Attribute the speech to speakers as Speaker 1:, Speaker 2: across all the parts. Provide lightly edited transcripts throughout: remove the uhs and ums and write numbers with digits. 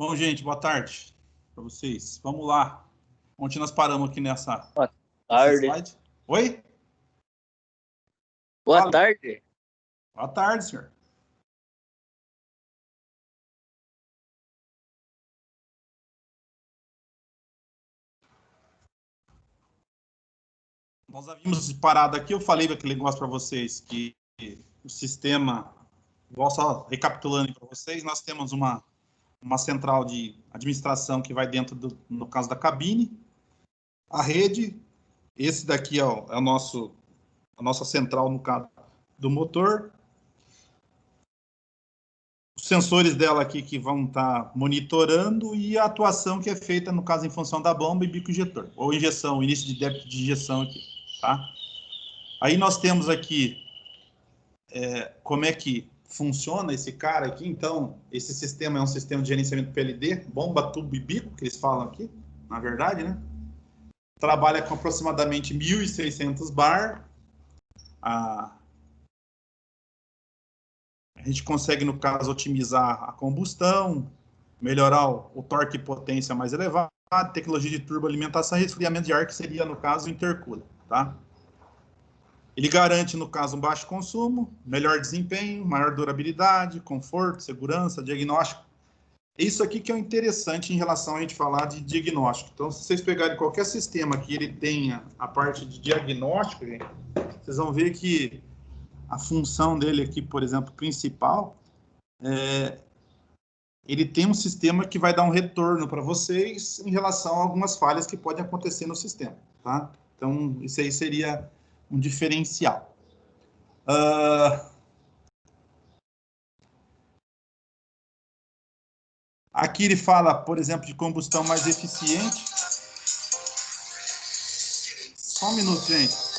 Speaker 1: Bom, gente, boa tarde para vocês. Vamos lá. Ontem nós paramos aqui nessa
Speaker 2: Tarde.
Speaker 1: slide. Oi?
Speaker 2: Boa
Speaker 1: Fala.
Speaker 2: tarde.
Speaker 1: Boa tarde, senhor. Nós havíamos parado aqui, eu falei aquele negócio para vocês, que o sistema, igual só recapitulando para vocês, nós temos uma central de administração que vai dentro, no caso da cabine, a rede, esse daqui é a nossa central, no caso do motor, os sensores dela aqui que vão estar monitorando e a atuação que é feita, no caso, em função da bomba e bico injetor, ou injeção, início de débito de injeção aqui, tá? Aí nós temos aqui como é que funciona esse cara aqui. Então, esse sistema é um sistema de gerenciamento PLD, bomba, tubo e bico, que eles falam aqui, na verdade, né? Trabalha com aproximadamente 1.600 bar. A gente consegue, no caso, otimizar a combustão, melhorar o torque e potência mais elevado, tecnologia de turboalimentação e resfriamento de ar, que seria, no caso, o intercooler, tá? Ele garante, no caso, um baixo consumo, melhor desempenho, maior durabilidade, conforto, segurança, diagnóstico. Isso aqui que é o interessante em relação a gente falar de diagnóstico. Então, se vocês pegarem qualquer sistema que ele tenha a parte de diagnóstico, gente, vocês vão ver que a função dele aqui, por exemplo, principal, ele tem um sistema que vai dar um retorno para vocês em relação a algumas falhas que podem acontecer no sistema, tá? Então, isso aí seria um diferencial. Aqui ele fala, por exemplo, de combustão mais eficiente. Só um minuto, gente.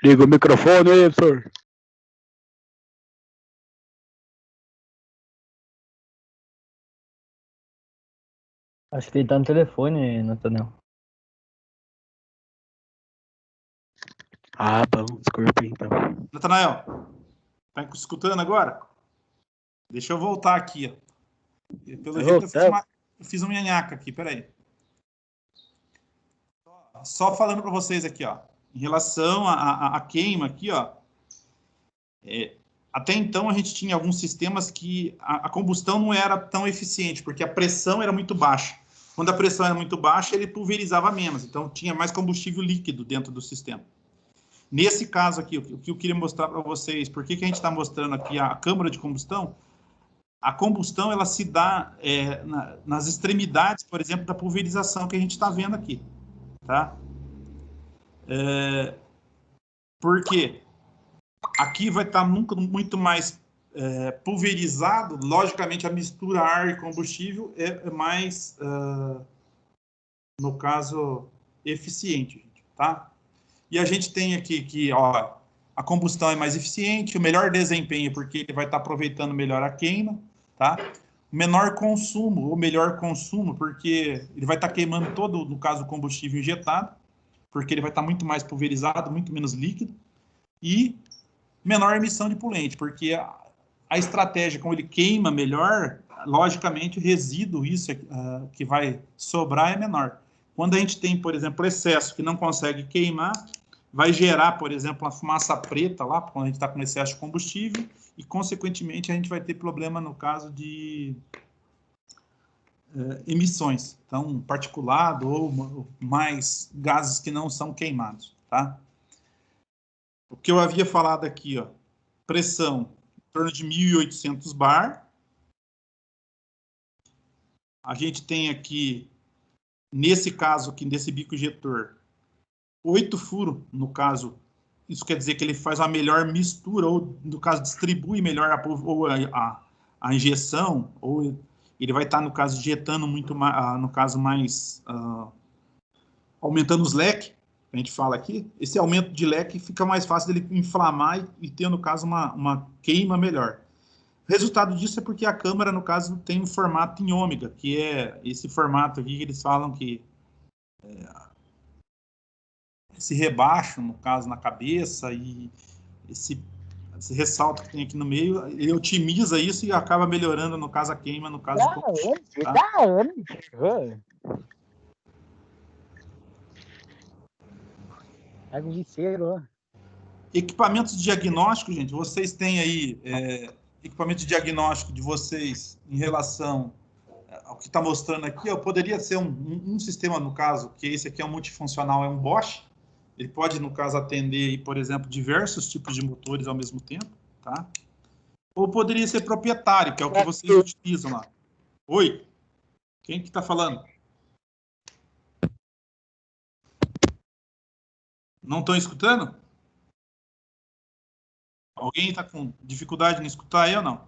Speaker 3: Liga o microfone aí, senhor.
Speaker 4: Acho que ele tá no telefone, Nathaniel.
Speaker 3: Ah, bom, desculpa então.
Speaker 1: Nathanael, tá escutando agora? Deixa eu voltar aqui, ó. Pelo jeito eu fiz uma nhanhaca aqui, peraí. Só falando para vocês aqui, ó. Em relação à queima aqui, ó. Até então a gente tinha alguns sistemas que a combustão não era tão eficiente, porque a pressão era muito baixa. Quando a pressão era muito baixa, ele pulverizava menos, então tinha mais combustível líquido dentro do sistema. Nesse caso aqui, o que eu queria mostrar para vocês, por que a gente está mostrando aqui a câmara de combustão? A combustão, ela se dá nas extremidades, por exemplo, da pulverização que a gente está vendo aqui, tá? Por quê? Aqui vai estar muito mais pulverizado, logicamente a mistura ar e combustível é mais, no caso, eficiente, gente, tá? E a gente tem aqui que, ó, a combustão é mais eficiente, o melhor desempenho, porque ele vai estar aproveitando melhor a queima, tá? Menor consumo, ou melhor consumo, porque ele vai estar queimando todo, no caso, o combustível injetado, porque ele vai estar muito mais pulverizado, muito menos líquido, e menor emissão de poluente, porque a estratégia, como ele queima melhor, logicamente o resíduo, isso que vai sobrar é menor. Quando a gente tem, por exemplo, excesso que não consegue queimar, vai gerar, por exemplo, uma fumaça preta lá, quando a gente está com excesso de combustível, e, consequentemente, a gente vai ter problema no caso de emissões. Então, particulado ou mais gases que não são queimados, tá? O que eu havia falado aqui, ó, pressão em torno de 1.800 bar. A gente tem aqui, nesse caso aqui, desse bico injetor, 8 furos, no caso, isso quer dizer que ele faz uma melhor mistura, ou, no caso, distribui melhor a injeção, ou ele vai estar, no caso, injetando muito mais, no caso, mais, aumentando os leques, a gente fala aqui. Esse aumento de leque fica mais fácil dele inflamar e ter, no caso, uma queima melhor. O resultado disso é porque a câmara, no caso, tem um formato em ômega, que é esse formato aqui que eles falam que esse rebaixo, no caso, na cabeça, e esse ressalto que tem aqui no meio, ele otimiza isso e acaba melhorando, no caso, a queima, no caso do combustível, tá? Equipamentos de diagnóstico, gente, vocês têm aí equipamento de diagnóstico de vocês em relação ao que está mostrando aqui, poderia ser um sistema, no caso, que esse aqui é um multifuncional, é um Bosch. Ele pode, no caso, atender, por exemplo, diversos tipos de motores ao mesmo tempo, tá? Ou poderia ser proprietário, que é o que vocês utilizam lá. Oi? Quem que está falando? Não estão escutando? Alguém está com dificuldade em escutar aí ou não?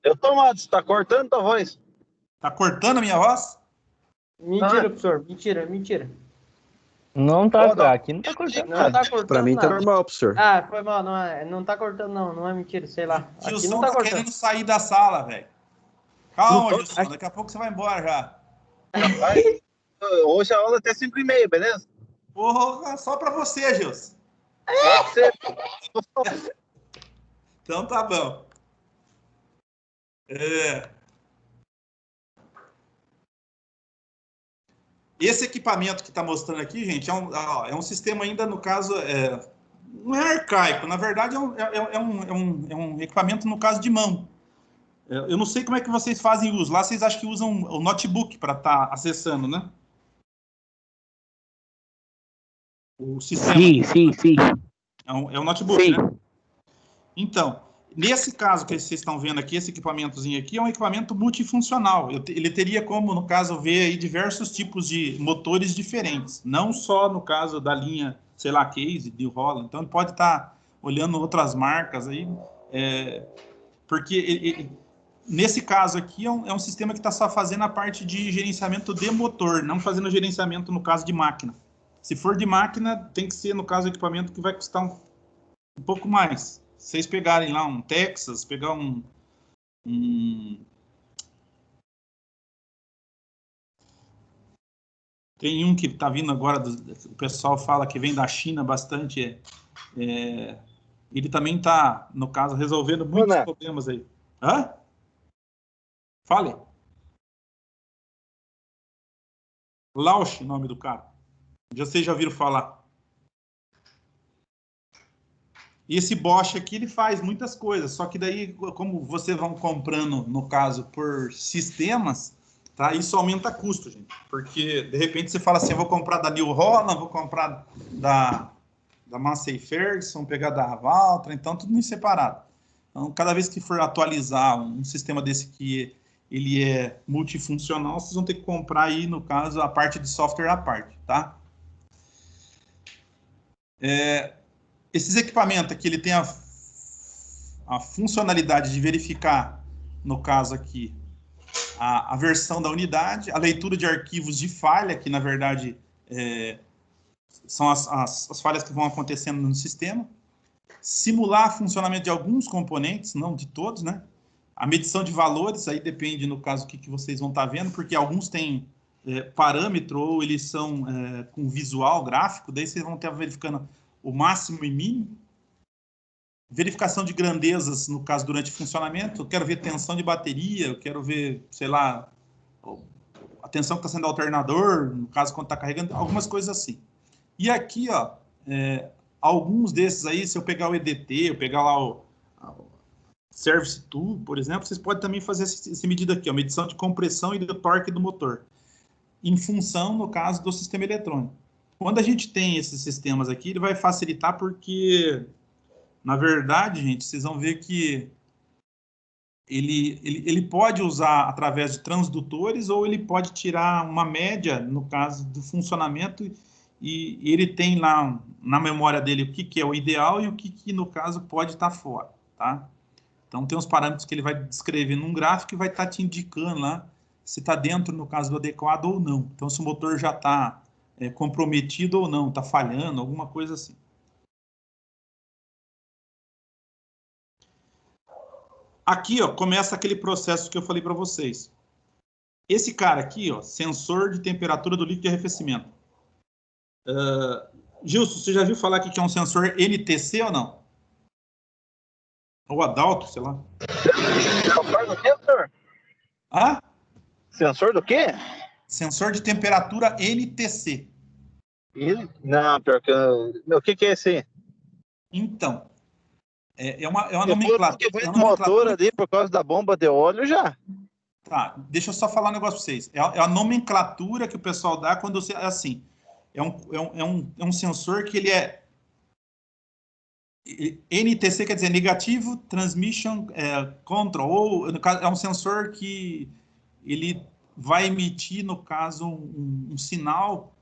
Speaker 2: Eu tô, Matos, tá cortando tua voz.
Speaker 1: Tá cortando a minha voz?
Speaker 5: Mentira, professor. Mentira.
Speaker 4: Não tá, aqui não tá cortando.
Speaker 5: Não tá cortando.
Speaker 2: Pra mim tá
Speaker 5: nada.
Speaker 2: normal, professor.
Speaker 5: Ah, foi mal. Não tá cortando, não é mentira, sei lá. Aqui
Speaker 1: Gilson
Speaker 5: não tá
Speaker 1: tá
Speaker 5: cortando.
Speaker 1: querendo sair da sala, velho. Calma, Gilson, daqui a pouco você vai embora já.
Speaker 2: Hoje a aula é até 5h30, beleza?
Speaker 1: Porra, só pra você, Gilson.
Speaker 2: Pode ser.
Speaker 1: Então tá bom. Esse equipamento que está mostrando aqui, gente, é um sistema ainda, no caso, não é arcaico, na verdade é um equipamento, no caso, de mão. Eu não sei como é que vocês fazem uso. Lá vocês acham que usam o notebook para estar acessando, né? O sistema.
Speaker 3: Sim.
Speaker 1: É um notebook,
Speaker 3: Sim.
Speaker 1: né? Então, nesse caso que vocês estão vendo aqui, esse equipamentozinho aqui é um equipamento multifuncional. Ele teria como, no caso, ver aí diversos tipos de motores diferentes. Não só no caso da linha, sei lá, Case, de Holland. Então, ele pode estar olhando outras marcas aí, porque nesse caso aqui é um sistema que está só fazendo a parte de gerenciamento de motor, não fazendo gerenciamento, no caso, de máquina. Se for de máquina, tem que ser, no caso, equipamento que vai custar um pouco mais. Se vocês pegarem lá um Texas, pegar tem um que está vindo agora, o pessoal fala que vem da China bastante, ele também está, no caso, resolvendo muitos problemas aí. Hã? Fale. Lausch, nome do cara. Vocês já ouviram falar. E esse Bosch aqui, ele faz muitas coisas, só que daí, como vocês vão comprando, no caso, por sistemas, tá? Isso aumenta custo, gente. Porque, de repente, você fala assim, eu vou comprar da New Holland, vou comprar da Massey Ferguson, pegar da Valtra, então tudo em separado. Então, cada vez que for atualizar um sistema desse que ele é multifuncional, vocês vão ter que comprar aí, no caso, a parte de software à parte, tá? Esses equipamentos aqui, ele tem a funcionalidade de verificar, no caso aqui, a versão da unidade, a leitura de arquivos de falha, que na verdade são as falhas que vão acontecendo no sistema, simular funcionamento de alguns componentes, não de todos, né? A medição de valores, aí depende, no caso, o que vocês vão estar vendo, porque alguns têm parâmetro ou eles são com visual, gráfico, daí vocês vão estar verificando o máximo e mínimo. Verificação de grandezas, no caso, durante o funcionamento. Eu quero ver tensão de bateria, eu quero ver, sei lá, a tensão que está sendo do alternador, no caso, quando está carregando, algumas coisas assim. E aqui, ó, alguns desses aí, se eu pegar o EDT, eu pegar lá o Service Tool, por exemplo, vocês podem também fazer essa medida aqui, ó, medição de compressão e do torque do motor, em função, no caso, do sistema eletrônico. Quando a gente tem esses sistemas aqui, ele vai facilitar porque, na verdade, gente, vocês vão ver que ele pode usar através de transdutores ou ele pode tirar uma média, no caso do funcionamento, e ele tem lá na memória dele o que é o ideal e o que no caso, pode estar fora, tá? Então, tem uns parâmetros que ele vai descrever num gráfico e vai estar te indicando lá se está dentro, no caso, do adequado ou não. Então, se o motor já está comprometido ou não, está falhando, alguma coisa assim. Aqui, ó, começa aquele processo que eu falei para vocês. Esse cara aqui, ó, sensor de temperatura do líquido de arrefecimento. Gilson, você já viu falar que é um sensor NTC ou não? Ou Adalto, sei lá.
Speaker 2: Sensor do quê, senhor?
Speaker 1: Ah?
Speaker 2: Sensor do quê?
Speaker 1: Sensor de temperatura NTC.
Speaker 2: Não, pior que o que é esse aí?
Speaker 1: Então, é uma nomenclatura.
Speaker 2: Eu vou motor ali por causa da bomba de óleo já.
Speaker 1: Tá, deixa eu só falar um negócio para vocês. É a nomenclatura que o pessoal dá quando você... Assim, é um sensor que ele é... NTC quer dizer Negativo Transmission Control, ou no caso, é um sensor que ele vai emitir, no caso, um sinal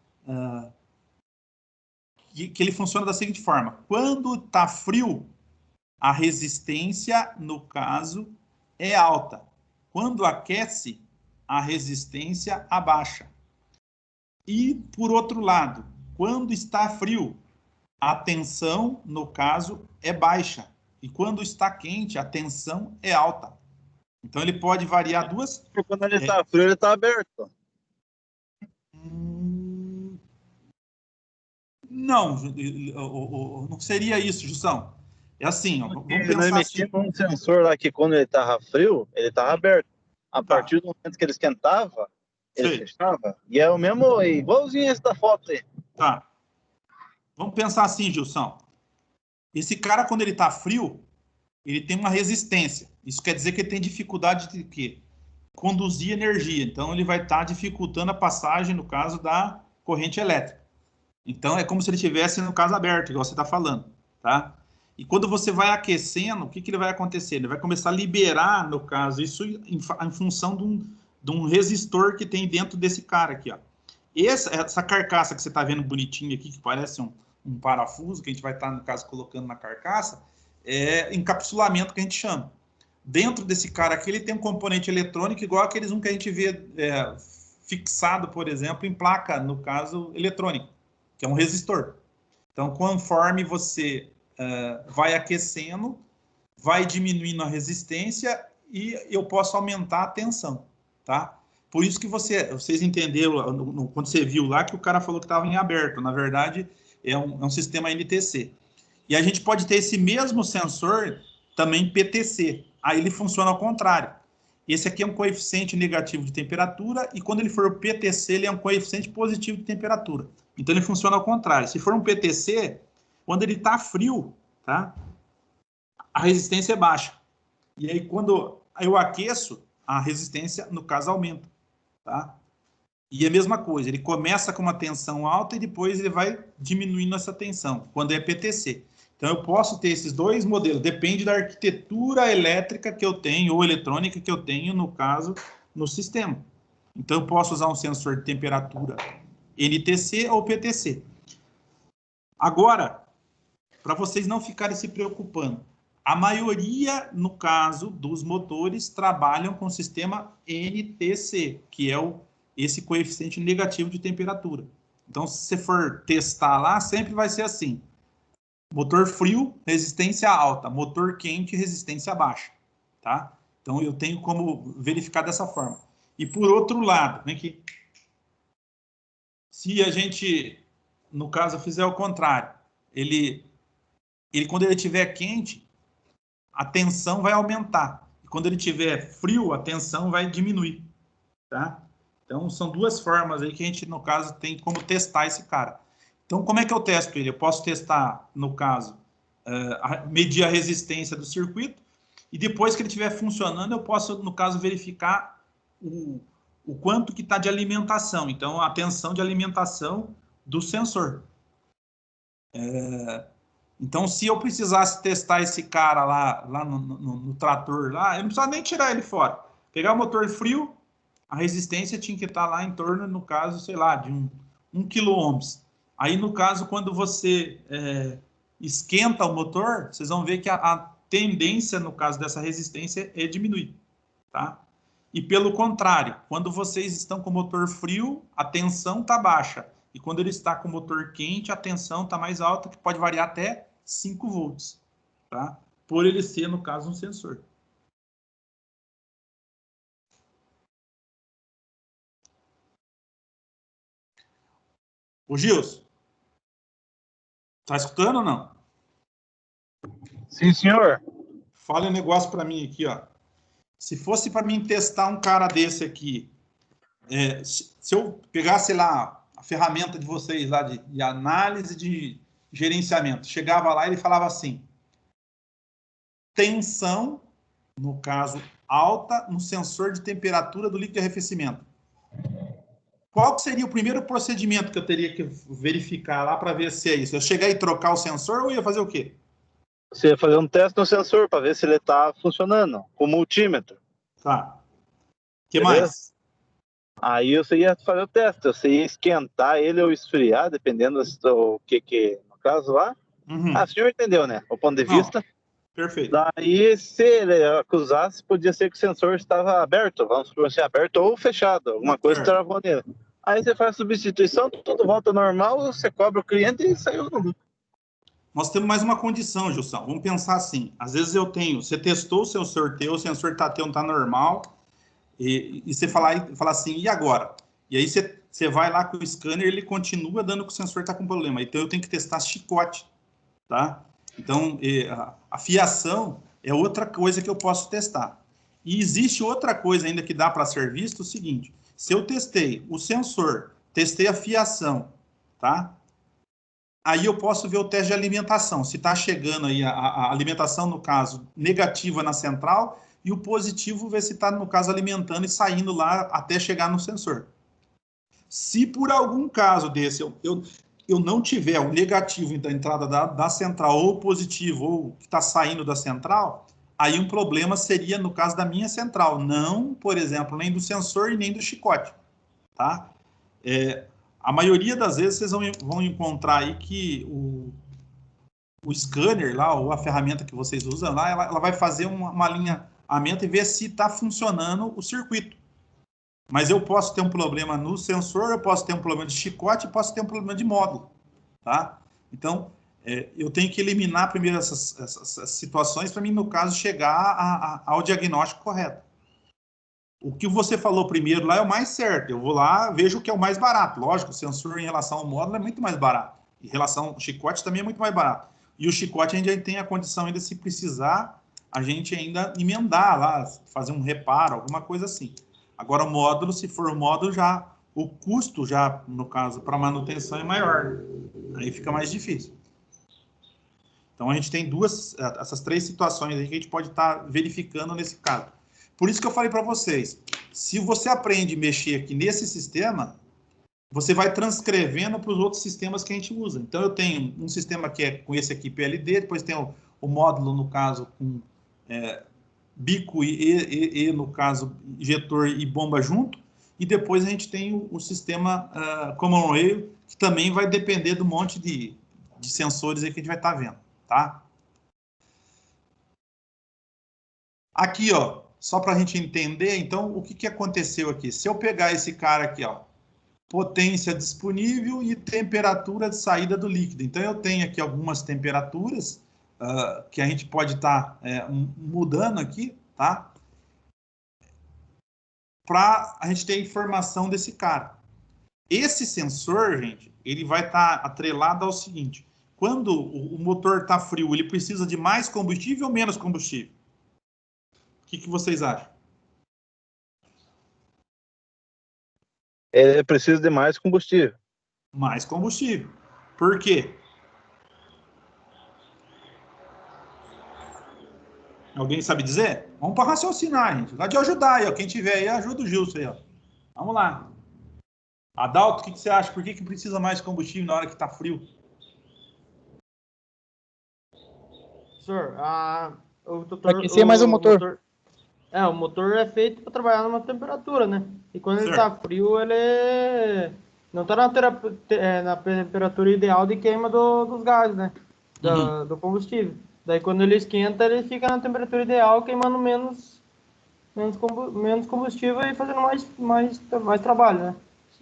Speaker 1: que ele funciona da seguinte forma. Quando está frio, a resistência, no caso, é alta. Quando aquece, a resistência abaixa. E, por outro lado, quando está frio, a tensão, no caso, é baixa. E quando está quente, a tensão é alta. Então, ele pode variar duas...
Speaker 2: Quando ele está frio, ele está aberto.
Speaker 1: Não, não seria isso, Jussão. É assim, ó, vamos pensar assim.
Speaker 2: Um sensor lá que quando ele estava frio, ele estava aberto. A partir do momento que ele esquentava, ele fechava. E é o mesmo, igualzinho esse da foto aí.
Speaker 1: Tá. Vamos pensar assim, Gilson. Esse cara, quando ele está frio, ele tem uma resistência. Isso quer dizer que ele tem dificuldade de quê? Conduzir energia. Então, ele vai estar dificultando a passagem, no caso, da corrente elétrica. Então, é como se ele estivesse, no caso, aberto, igual você está falando, tá? E quando você vai aquecendo, o que ele vai acontecer? Ele vai começar a liberar, no caso, isso em função de um resistor que tem dentro desse cara aqui, ó. Essa carcaça que você está vendo bonitinha aqui, que parece um parafuso, que a gente vai estar, no caso, colocando na carcaça, é encapsulamento que a gente chama. Dentro desse cara aqui, ele tem um componente eletrônico igual aqueles que a gente vê fixado, por exemplo, em placa, no caso, eletrônica, que é um resistor. Então, conforme você vai aquecendo, vai diminuindo a resistência e eu posso aumentar a tensão, tá? Por isso que vocês entenderam, quando você viu lá, que o cara falou que estava em aberto. Na verdade, é um sistema NTC. E a gente pode ter esse mesmo sensor também PTC. Aí ele funciona ao contrário. Esse aqui é um coeficiente negativo de temperatura e quando ele for o PTC, ele é um coeficiente positivo de temperatura. Então, ele funciona ao contrário. Se for um PTC, quando ele está frio, tá? A resistência é baixa. E aí, quando eu aqueço, a resistência, no caso, aumenta. Tá? E a mesma coisa, ele começa com uma tensão alta e depois ele vai diminuindo essa tensão, quando é PTC. Então, eu posso ter esses dois modelos, depende da arquitetura elétrica que eu tenho, ou eletrônica que eu tenho, no caso, no sistema. Então, eu posso usar um sensor de temperatura NTC ou PTC. Agora, para vocês não ficarem se preocupando, a maioria, no caso dos motores, trabalham com o sistema NTC, que é esse coeficiente negativo de temperatura. Então, se você for testar lá, sempre vai ser assim. Motor frio, resistência alta. Motor quente, resistência baixa. Tá? Então, eu tenho como verificar dessa forma. E por outro lado, vem aqui. Se a gente, no caso, fizer o contrário, quando ele estiver quente, a tensão vai aumentar. E quando ele estiver frio, a tensão vai diminuir. Tá? Então, são duas formas aí que a gente, no caso, tem como testar esse cara. Então, como é que eu testo ele? Eu posso testar, no caso, medir a resistência do circuito, e depois que ele estiver funcionando, eu posso, no caso, verificar o quanto que está de alimentação. Então, a tensão de alimentação do sensor. Então, se eu precisasse testar esse cara lá no trator, lá, eu não precisava nem tirar ele fora. Pegar o motor frio, a resistência tinha que estar lá em torno, no caso, sei lá, de 1 kΩ. Aí, no caso, quando você esquenta o motor, vocês vão ver que a tendência, no caso dessa resistência, é diminuir. Tá? E pelo contrário, quando vocês estão com o motor frio, a tensão está baixa. E quando ele está com o motor quente, a tensão está mais alta, que pode variar até 5 volts. Tá? Por ele ser, no caso, um sensor. Ô, Gilson, tá escutando ou não?
Speaker 2: Sim, senhor.
Speaker 1: Fala um negócio para mim aqui, ó. Se fosse para mim testar um cara desse aqui, se eu pegasse lá a ferramenta de vocês lá de análise de gerenciamento, chegava lá e ele falava assim, tensão, no caso, alta no sensor de temperatura do líquido de arrefecimento. Qual seria o primeiro procedimento que eu teria que verificar lá para ver se é isso? Eu chegar e trocar o sensor ou ia fazer o quê?
Speaker 2: Você ia fazer um teste no sensor para ver se ele está funcionando, com multímetro.
Speaker 1: Tá. O que
Speaker 2: Beleza?
Speaker 1: mais?
Speaker 2: Aí você ia fazer o teste, você ia esquentar ele ou esfriar, dependendo do que no caso lá.
Speaker 1: Uhum.
Speaker 2: O senhor entendeu, né? O ponto de vista.
Speaker 1: Perfeito.
Speaker 2: Daí, se ele acusasse, podia ser que o sensor estava aberto, vamos supor assim, aberto ou fechado, alguma coisa travou nele. Aí você faz a substituição, tudo volta normal, você cobra o cliente e saiu no lucro.
Speaker 1: Nós temos mais uma condição, Gilson. Vamos pensar assim. Às vezes você testou o seu sorteio, o sensor está normal, e você fala assim, e agora? E aí você vai lá com o scanner, ele continua dando que o sensor está com problema. Então eu tenho que testar chicote, tá? Então, a fiação é outra coisa que eu posso testar. E existe outra coisa ainda que dá para ser visto, o seguinte, se eu testei o sensor, testei a fiação, tá? Aí eu posso ver o teste de alimentação, se está chegando aí a alimentação, no caso, negativa na central, e o positivo ver se está, no caso, alimentando e saindo lá até chegar no sensor. Se por algum caso desse eu não tiver o negativo da entrada da central, ou o positivo, ou que está saindo da central, aí um problema seria no caso da minha central, não, por exemplo, nem do sensor e nem do chicote. Tá? A maioria das vezes vocês vão encontrar aí que o scanner lá, ou a ferramenta que vocês usam lá, ela vai fazer um alinhamento e ver se está funcionando o circuito. Mas eu posso ter um problema no sensor, eu posso ter um problema de chicote, posso ter um problema de módulo, tá? Então, eu tenho que eliminar primeiro essas situações para mim, no caso, chegar ao diagnóstico correto. O que você falou primeiro lá é o mais certo. Eu vou lá, vejo o que é o mais barato. Lógico, o sensor em relação ao módulo é muito mais barato. Em relação ao chicote também é muito mais barato. E o chicote a gente já tem a condição ainda, se precisar, a gente ainda emendar lá, fazer um reparo, alguma coisa assim. Agora, o módulo, se for o módulo, já o custo, já no caso, para manutenção é maior. Aí fica mais difícil. Então, a gente tem essas 3 situações aí que a gente pode estar verificando nesse caso. Por isso que eu falei para vocês, se você aprende a mexer aqui nesse sistema, você vai transcrevendo para os outros sistemas que a gente usa. Então, eu tenho um sistema que é com esse aqui, PLD, depois tem o módulo, no caso, com bico e, no caso, injetor e bomba junto, e depois a gente tem o sistema Common Rail, que também vai depender do monte de sensores aí que a gente vai estar vendo, tá? Aqui, ó, só para a gente entender, então, o que aconteceu aqui? Se eu pegar esse cara aqui, ó, potência disponível e temperatura de saída do líquido. Então, eu tenho aqui algumas temperaturas que a gente pode estar mudando aqui, tá? Para a gente ter informação desse cara. Esse sensor, gente, ele vai estar atrelado ao seguinte: quando o motor está frio, ele precisa de mais combustível ou menos combustível? O que vocês acham?
Speaker 2: Ele precisa de mais combustível.
Speaker 1: Mais combustível. Por quê? Alguém sabe dizer? Vamos para raciocinar, gente. Lá de ajudar aí, ó. Quem tiver aí, ajuda o Gilson aí, ó. Vamos lá. Adalto, o que você acha? Por que precisa mais combustível na hora que está frio?
Speaker 5: Professor,
Speaker 3: Pra aquecer mais o motor.
Speaker 5: O motor é feito para trabalhar numa temperatura, né? E quando ele
Speaker 1: Certo.
Speaker 5: tá frio, ele não tá na temperatura ideal de queima dos gases, né? Do combustível. Daí quando ele esquenta, ele fica na temperatura ideal, queimando menos combustível e fazendo mais trabalho, né?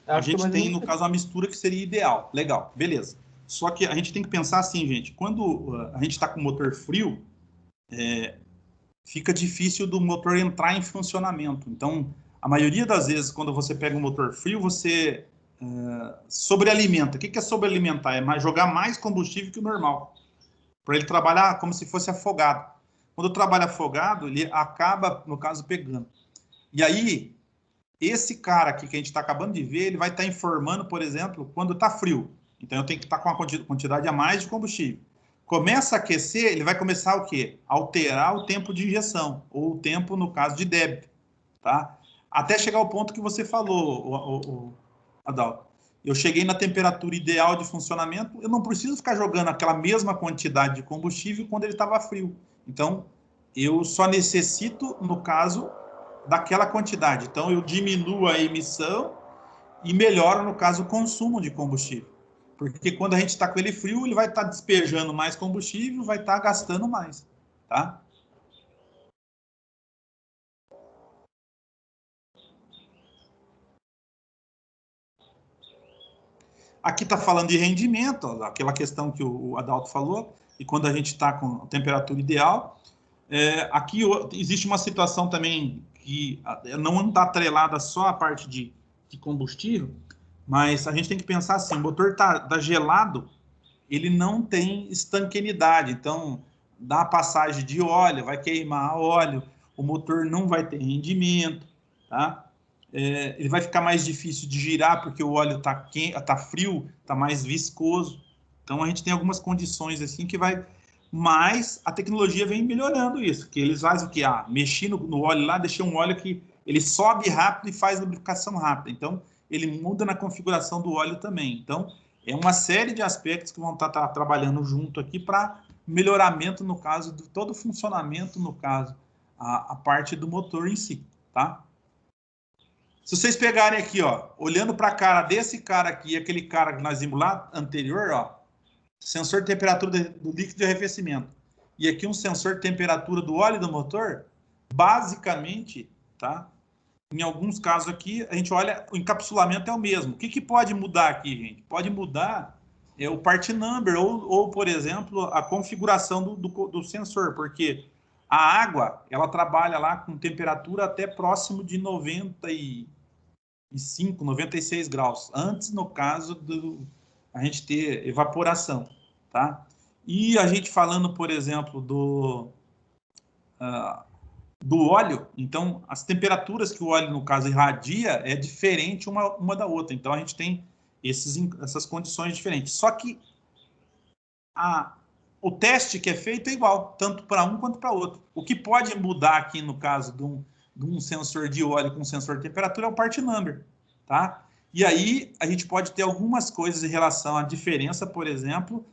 Speaker 1: A gente tem, no caso, uma mistura que seria ideal. Legal, beleza. Só que a gente tem que pensar assim, gente. Quando a gente está com o motor frio, fica difícil do motor entrar em funcionamento. Então, a maioria das vezes, quando você pega um motor frio, você sobrealimenta. O que é sobrealimentar? É jogar mais combustível que o normal, para ele trabalhar como se fosse afogado. Quando trabalha afogado, ele acaba, no caso, pegando. E aí, esse cara aqui que a gente está acabando de ver, ele vai estar informando, por exemplo, quando está frio. Então, eu tenho que estar com uma quantidade a mais de combustível. Começa a aquecer, ele vai começar o quê? Alterar o tempo de injeção, ou o tempo, no caso, de débito, tá? Até chegar ao ponto que você falou, Adalto. Eu cheguei na temperatura ideal de funcionamento, eu não preciso ficar jogando aquela mesma quantidade de combustível quando ele estava frio. Então, eu só necessito, no caso, daquela quantidade. Então, eu diminuo a emissão e melhoro, no caso, o consumo de combustível. Porque quando a gente está com ele frio, ele vai estar despejando mais combustível, vai estar gastando mais, tá? Aqui está falando de rendimento, ó, aquela questão que o Adalto falou, e quando a gente está com a temperatura ideal. Aqui existe uma situação também que não está atrelada só à parte de combustível, mas a gente tem que pensar assim: o motor tá gelado, ele não tem estanqueidade, então dá passagem de óleo, vai queimar óleo, o motor não vai ter rendimento, tá? Ele vai ficar mais difícil de girar porque o óleo tá frio, tá mais viscoso. Então a gente tem algumas condições assim que vai, mas a tecnologia vem melhorando isso, que eles fazem o que? Mexer no óleo lá, deixar um óleo que ele sobe rápido e faz lubrificação rápida. Então ele muda na configuração do óleo também. Então é uma série de aspectos que vão estar trabalhando junto aqui para melhoramento, no caso, de todo o funcionamento, no caso, a parte do motor em si, tá? Se vocês pegarem aqui, ó, olhando para a cara desse cara aqui e aquele cara que nós vimos lá anterior, ó, sensor de temperatura do líquido de arrefecimento, e aqui um sensor de temperatura do óleo do motor, basicamente, tá? Em alguns casos aqui, a gente olha, o encapsulamento é o mesmo. O que pode mudar aqui, gente? Pode mudar o part number ou, por exemplo, a configuração do sensor, porque a água, ela trabalha lá com temperatura até próximo de 95, 96 graus. Antes, no caso, a gente ter evaporação, tá? E a gente falando, por exemplo, do óleo, então as temperaturas que o óleo, no caso, irradia é diferente uma da outra. Então a gente tem essas condições diferentes. Só que o teste que é feito é igual, tanto para um quanto para outro. O que pode mudar aqui, no caso de um sensor de óleo com sensor de temperatura, é o part number, tá? E aí a gente pode ter algumas coisas em relação à diferença, por exemplo,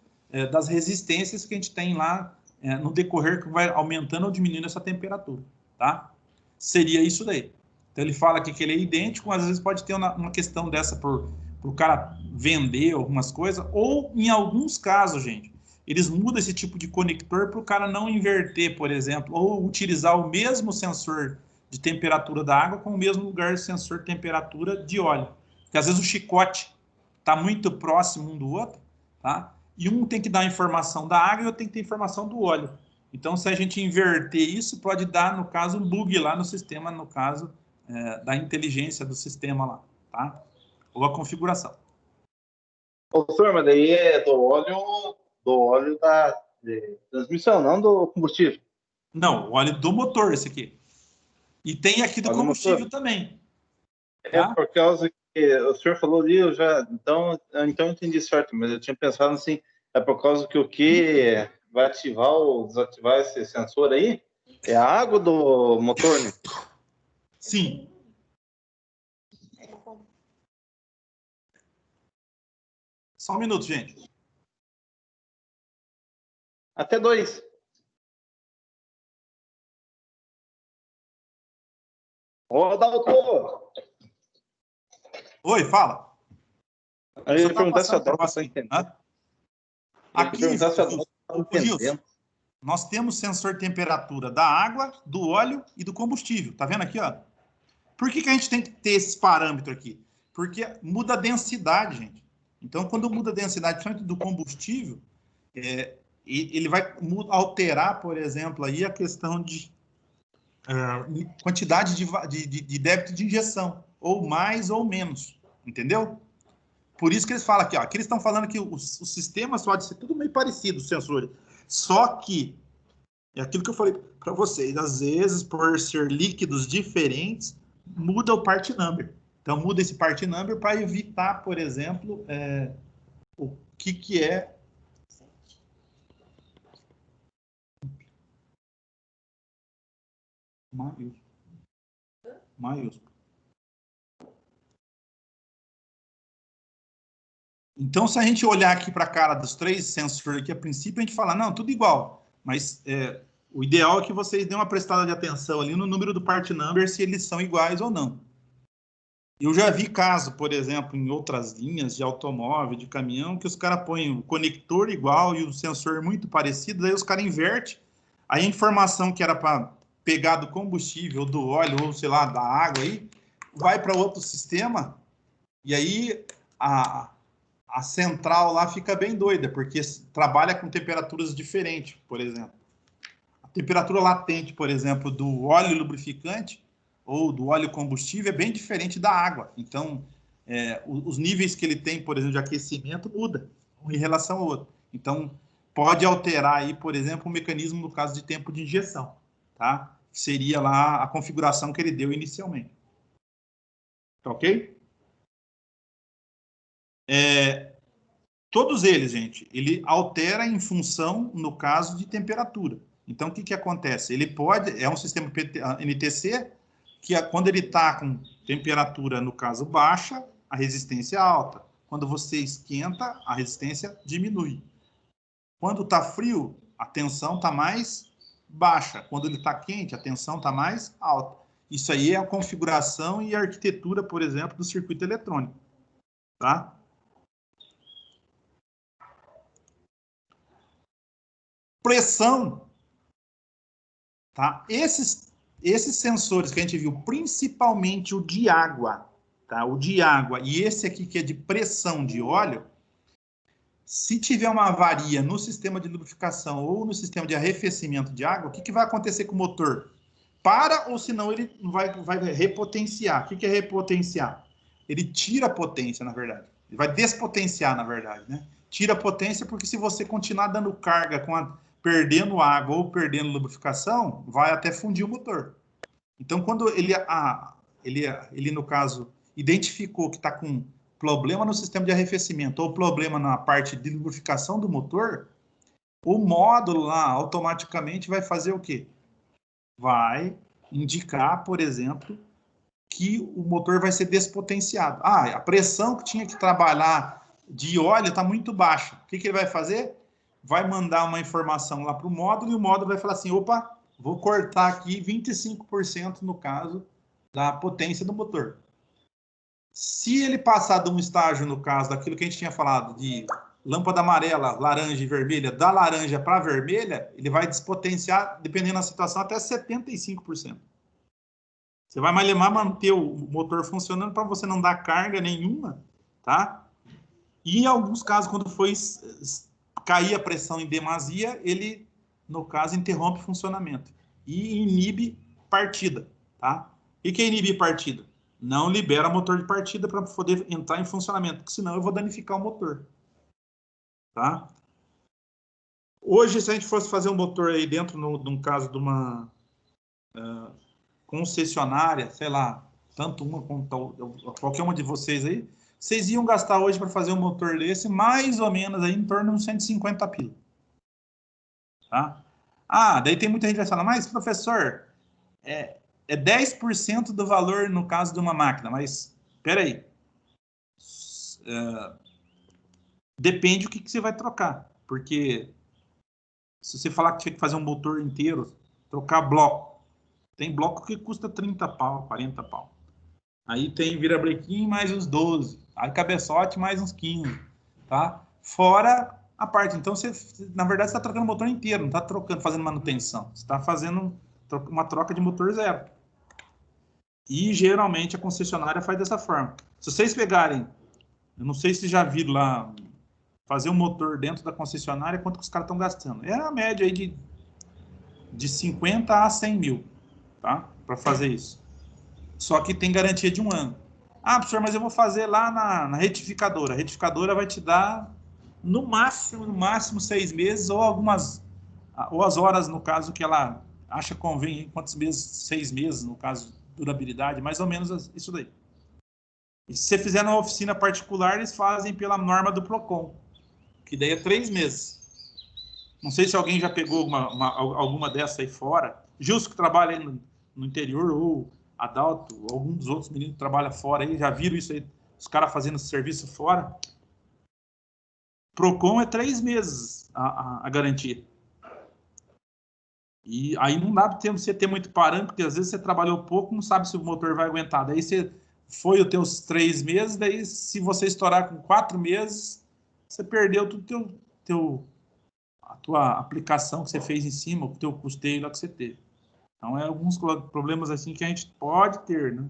Speaker 1: das resistências que a gente tem lá no decorrer, que vai aumentando ou diminuindo essa temperatura, tá? Seria isso daí. Então ele fala aqui que ele é idêntico, mas às vezes pode ter uma questão dessa por o cara vender algumas coisas, ou em alguns casos, gente, eles mudam esse tipo de conector para o cara não inverter, por exemplo, ou utilizar o mesmo sensor de temperatura da água com o mesmo lugar de sensor de temperatura de óleo. Porque às vezes o chicote está muito próximo um do outro, tá? E um tem que dar a informação da água e o outro tem que ter informação do óleo. Então, se a gente inverter isso, pode dar, no caso, um bug lá no sistema, no caso, da inteligência do sistema lá, tá? Ou a configuração.
Speaker 2: Professor, mas daí é do óleo de transmissão, não do combustível.
Speaker 1: Não, o óleo do motor, esse aqui. E tem aqui do combustível também.
Speaker 2: Tá? É por causa que o senhor falou ali, eu já... Então eu entendi certo, mas eu tinha pensado assim, é por causa que o que vai ativar ou desativar esse sensor aí é a água do motor, né?
Speaker 1: Sim. Só um minuto, gente.
Speaker 2: Até 2. Ô, Dalton!
Speaker 1: Oi, fala.
Speaker 2: Eu ia perguntar se a Dalton está entendendo.
Speaker 1: Aqui, Gilson, nós temos sensor de temperatura da água, do óleo e do combustível. Tá vendo aqui, ó? Por que a gente tem que ter esses parâmetros aqui? Porque muda a densidade, gente. Então, quando muda a densidade, principalmente do combustível, ele vai alterar, por exemplo, aí a questão de quantidade de débito de injeção, ou mais ou menos, entendeu? Por isso que eles falam aqui, ó, aqui eles estão falando que os sistemas podem ser tudo meio parecido, os sensores, só que, é aquilo que eu falei para vocês, às vezes, por ser líquidos diferentes, muda o part number. Então, muda esse part number para evitar, por exemplo, o que é... Maiúsculo. Então, se a gente olhar aqui para a cara dos 3 sensores aqui, a princípio a gente fala, não, tudo igual. Mas o ideal é que vocês dêem uma prestada de atenção ali no número do part number, se eles são iguais ou não. Eu já vi caso, por exemplo, em outras linhas de automóvel, de caminhão, que os caras põem o conector igual e o sensor muito parecido, daí os caras invertem. Aí a informação que era para pegar do combustível, do óleo, ou sei lá, da água aí, vai para outro sistema, e aí a central lá fica bem doida, porque trabalha com temperaturas diferentes, por exemplo. A temperatura latente, por exemplo, do óleo lubrificante ou do óleo combustível é bem diferente da água. Então, os níveis que ele tem, por exemplo, de aquecimento muda um em relação ao outro. Então, pode alterar aí, por exemplo, o mecanismo no caso de tempo de injeção, tá? Que seria lá a configuração que ele deu inicialmente. Tá ok? Todos eles, gente, ele altera em função, no caso, de temperatura. Então, o que acontece? Ele pode, é um sistema NTC, que quando ele está com temperatura, no caso, baixa, a resistência é alta. Quando você esquenta, a resistência diminui. Quando está frio, a tensão está mais baixa. Quando ele está quente, a tensão está mais alta. Isso aí é a configuração e a arquitetura, por exemplo, do circuito eletrônico. Tá? Pressão, tá? Esses sensores que a gente viu, principalmente o de água, tá? O de água e esse aqui que é de pressão de óleo, se tiver uma avaria no sistema de lubrificação ou no sistema de arrefecimento de água, o que vai acontecer com o motor? Para, ou senão ele vai repotenciar. O que é repotenciar? Ele tira a potência, na verdade. Ele vai despotenciar, na verdade, né? Tira a potência porque se você continuar dando carga perdendo água ou perdendo lubrificação, vai até fundir o motor. Então, quando ele no caso, identificou que está com problema no sistema de arrefecimento ou problema na parte de lubrificação do motor, o módulo lá automaticamente vai fazer o quê? Vai indicar, por exemplo, que o motor vai ser despotenciado. A pressão que tinha que trabalhar de óleo está muito baixa. O que ele vai fazer? Vai mandar uma informação lá para o módulo e o módulo vai falar assim, opa, vou cortar aqui 25% no caso da potência do motor. Se ele passar de um estágio, no caso, daquilo que a gente tinha falado, de lâmpada amarela, laranja e vermelha, da laranja para vermelha, ele vai despotenciar, dependendo da situação, até 75%. Você vai malemar manter o motor funcionando para você não dar carga nenhuma, tá? E em alguns casos, quando foi cair a pressão em demasia, ele, no caso, interrompe o funcionamento e inibe partida, tá? E que é inibir partida? Não libera motor de partida para poder entrar em funcionamento, porque senão eu vou danificar o motor, tá? Hoje, se a gente fosse fazer um motor aí dentro, de um caso de uma concessionária, sei lá, tanto uma quanto qualquer uma de vocês aí, vocês iam gastar hoje para fazer um motor desse mais ou menos aí em torno de uns 150 pila. Tá? Daí tem muita gente que vai falar, mas professor, é 10% do valor no caso de uma máquina, mas espera aí. Depende do que você vai trocar, porque se você falar que tinha que fazer um motor inteiro, trocar bloco, tem bloco que custa 30 pau, 40 pau. Aí tem virabrequim mais uns 12. Aí cabeçote mais uns 15. Tá? Fora a parte. Então, você, na verdade, você está trocando o motor inteiro. Não está trocando, fazendo manutenção. Você está fazendo uma troca de motor zero. E, geralmente, a concessionária faz dessa forma. Se vocês pegarem, eu não sei se já viram lá, fazer um motor dentro da concessionária, quanto que os caras estão gastando. É a média aí de 50 a 100 mil. Tá? Para fazer isso. Só que tem garantia de 1 ano. Professor, mas eu vou fazer lá na retificadora. A retificadora vai te dar, no máximo 6 meses, ou as horas, no caso, que ela acha convém, quantos meses? 6 meses, no caso, durabilidade, mais ou menos isso daí. E se você fizer numa oficina particular, eles fazem pela norma do Procon, que daí é 3 meses. Não sei se alguém já pegou alguma dessa aí fora. Gilson, que trabalha aí no interior, ou Adalto, algum dos outros meninos que trabalham fora aí, já viram isso aí, os caras fazendo serviço fora. Procon é 3 meses a garantia. E aí não dá para você ter muito parâmetro, porque às vezes você trabalhou pouco, não sabe se o motor vai aguentar. Daí você foi os teus 3 meses, daí se você estourar com 4 meses, você perdeu tudo a tua aplicação que você fez em cima, o teu custeio lá que você teve. Então, alguns problemas assim que a gente pode ter, né?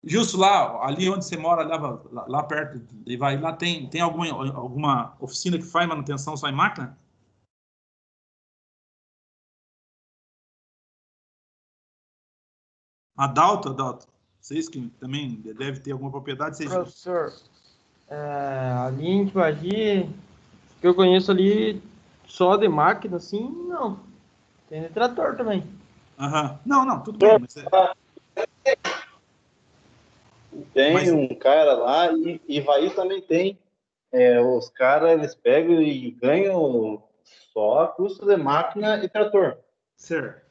Speaker 1: Justo lá, ali onde você mora, lá perto, lá tem alguma oficina que faz manutenção só em máquina? Adalto, vocês que também devem ter alguma propriedade, vocês...
Speaker 5: Professor, ali em Tibagi, que eu conheço ali só de máquina, assim, não. Tem de trator também.
Speaker 1: Não, tudo bem. Mas
Speaker 2: Tem um cara lá, e Ivaí também tem. Os caras, eles pegam e ganham só custo de máquina e trator.
Speaker 1: Certo.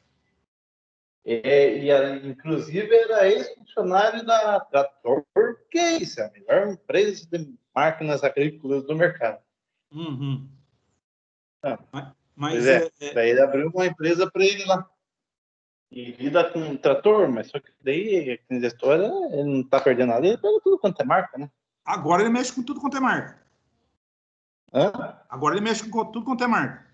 Speaker 2: Inclusive, era ex-funcionário da Trator Case, a melhor empresa de máquinas agrícolas do mercado.
Speaker 1: Uhum.
Speaker 2: Mas daí ele abriu uma empresa para ele lá. E lida com trator, mas só que daí, a gestora, ele não tá perdendo nada, ele pega tudo quanto é marca, né?
Speaker 1: Agora ele mexe com tudo quanto é marca. Agora ele mexe com tudo quanto é marca.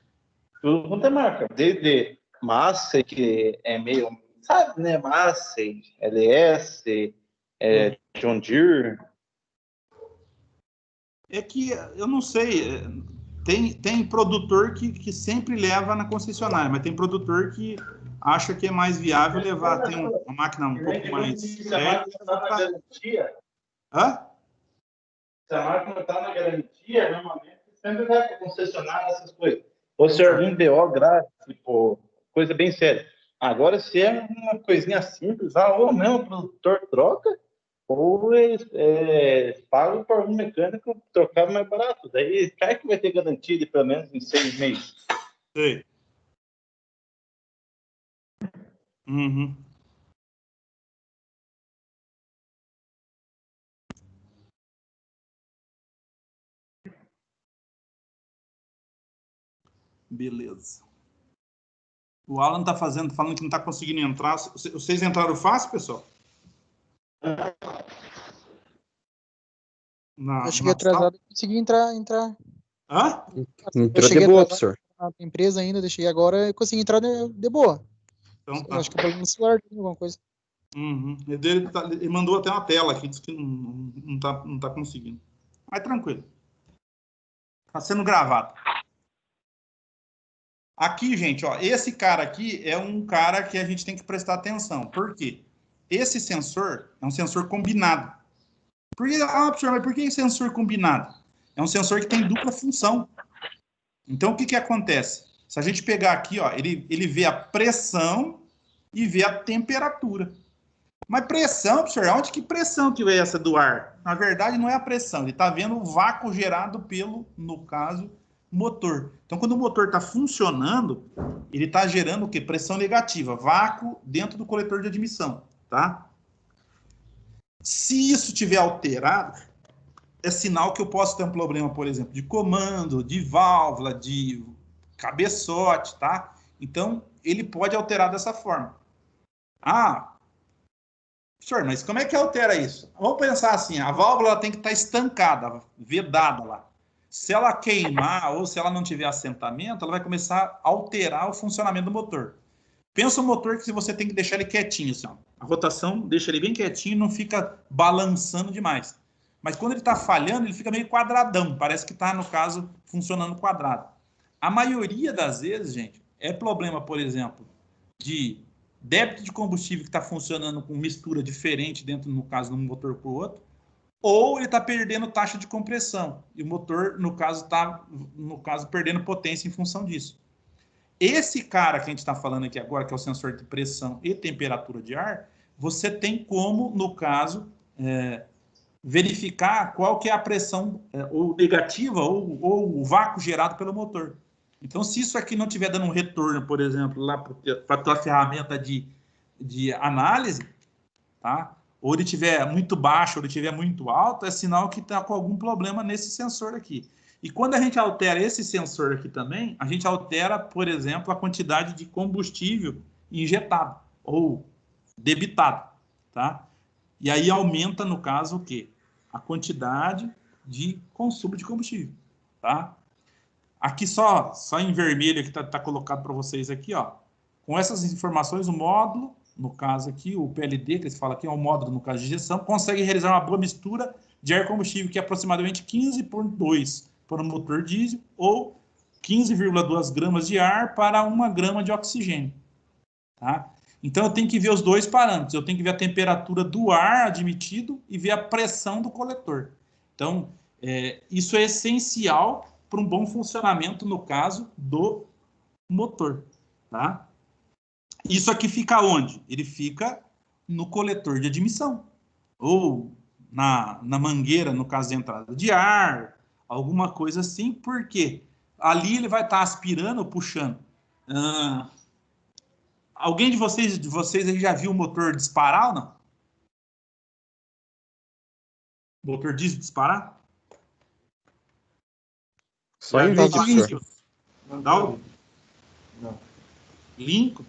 Speaker 2: Tudo quanto é marca. Desde Massey, que é meio, sabe, né? Massey, LS, John Deere.
Speaker 1: É que, eu não sei, tem produtor que sempre leva na concessionária, mas tem produtor que acha que é mais viável levar, tem uma máquina um pouco mais...
Speaker 2: Se a máquina está na garantia... Se a máquina está na garantia, normalmente sempre vai para concessionária essas coisas. Ou se é algum BO grave, tipo, coisa bem séria. Agora, se é uma coisinha simples, ou mesmo o produtor troca, ou eles pagam para algum mecânico trocar mais barato. Daí, cai que vai ter garantia de pelo menos em 6 meses.
Speaker 1: Sei. Uhum. Beleza. O Alan tá falando que não tá conseguindo entrar. Vocês entraram fácil, pessoal?
Speaker 3: Eu cheguei atrasado e consegui entrar.
Speaker 1: Hã?
Speaker 6: Entrou de boa, professor.
Speaker 3: Na empresa ainda, deixei agora e consegui entrar de boa.
Speaker 1: Então tá.
Speaker 3: Acho que é problema no celular, alguma coisa.
Speaker 1: Uhum. Ele mandou até uma tela aqui, disse que não tá conseguindo. Mas tranquilo. Tá sendo gravado. Aqui, gente, ó, esse cara aqui é um cara que a gente tem que prestar atenção. Por quê? Esse sensor é um sensor combinado. Professor, mas por que sensor combinado? É um sensor que tem dupla função. Então, o que acontece? Se a gente pegar aqui, ó, ele vê a pressão e vê a temperatura. Mas pressão, professor, onde que pressão que é essa do ar? Na verdade, não é a pressão. Ele está vendo o vácuo gerado pelo, no caso, motor. Então, quando o motor está funcionando, ele está gerando o quê? Pressão negativa, vácuo dentro do coletor de admissão, tá? Se isso tiver alterado, é sinal que eu posso ter um problema, por exemplo, de comando, de válvula, de cabeçote, tá? Então, ele pode alterar dessa forma. Professor, mas como é que altera isso? Vamos pensar assim, a válvula tem que estar estancada, vedada lá. Se ela queimar ou se ela não tiver assentamento, ela vai começar a alterar o funcionamento do motor. Pensa um motor que você tem que deixar ele quietinho, assim, ó. A rotação deixa ele bem quietinho, não fica balançando demais. Mas quando ele está falhando, ele fica meio quadradão. Parece que está, no caso, funcionando quadrado. A maioria das vezes, gente, é problema, por exemplo, de débito de combustível que está funcionando com mistura diferente dentro, no caso, de um motor para o outro, ou ele está perdendo taxa de compressão. E o motor, no caso, está, perdendo potência em função disso. Esse cara que a gente está falando aqui agora, que é o sensor de pressão e temperatura de ar, você tem como, no caso, verificar qual que é a pressão ou negativa ou o vácuo gerado pelo motor. Então, se isso aqui não estiver dando um retorno, por exemplo, lá para a tua ferramenta de análise, tá? Ou ele estiver muito baixo, ou ele estiver muito alto, é sinal que está com algum problema nesse sensor aqui. E quando a gente altera esse sensor aqui também, a gente altera, por exemplo, a quantidade de combustível injetado ou debitado, tá? E aí aumenta, no caso, o quê? A quantidade de consumo de combustível, tá? Aqui só em vermelho que tá colocado para vocês aqui, ó. Com essas informações, o módulo, no caso aqui, o PLD, que eles falam aqui, é um módulo, no caso de injeção, consegue realizar uma boa mistura de ar combustível, que é aproximadamente 15/2 para um motor diesel, ou 15,2 gramas de ar para 1 grama de oxigênio, tá? Então, eu tenho que ver os dois parâmetros. Eu tenho que ver a temperatura do ar admitido e ver a pressão do coletor. Então, isso é essencial para um bom funcionamento, no caso, do motor, tá? Isso aqui fica onde? Ele fica no coletor de admissão. Ou na mangueira, no caso de entrada de ar, alguma coisa assim, porque ali ele vai estar aspirando ou puxando. Alguém de vocês aí já viu o motor disparar ou não? O motor diesel disparar?
Speaker 6: Só em vídeo, professor.
Speaker 1: Não. Lincoln?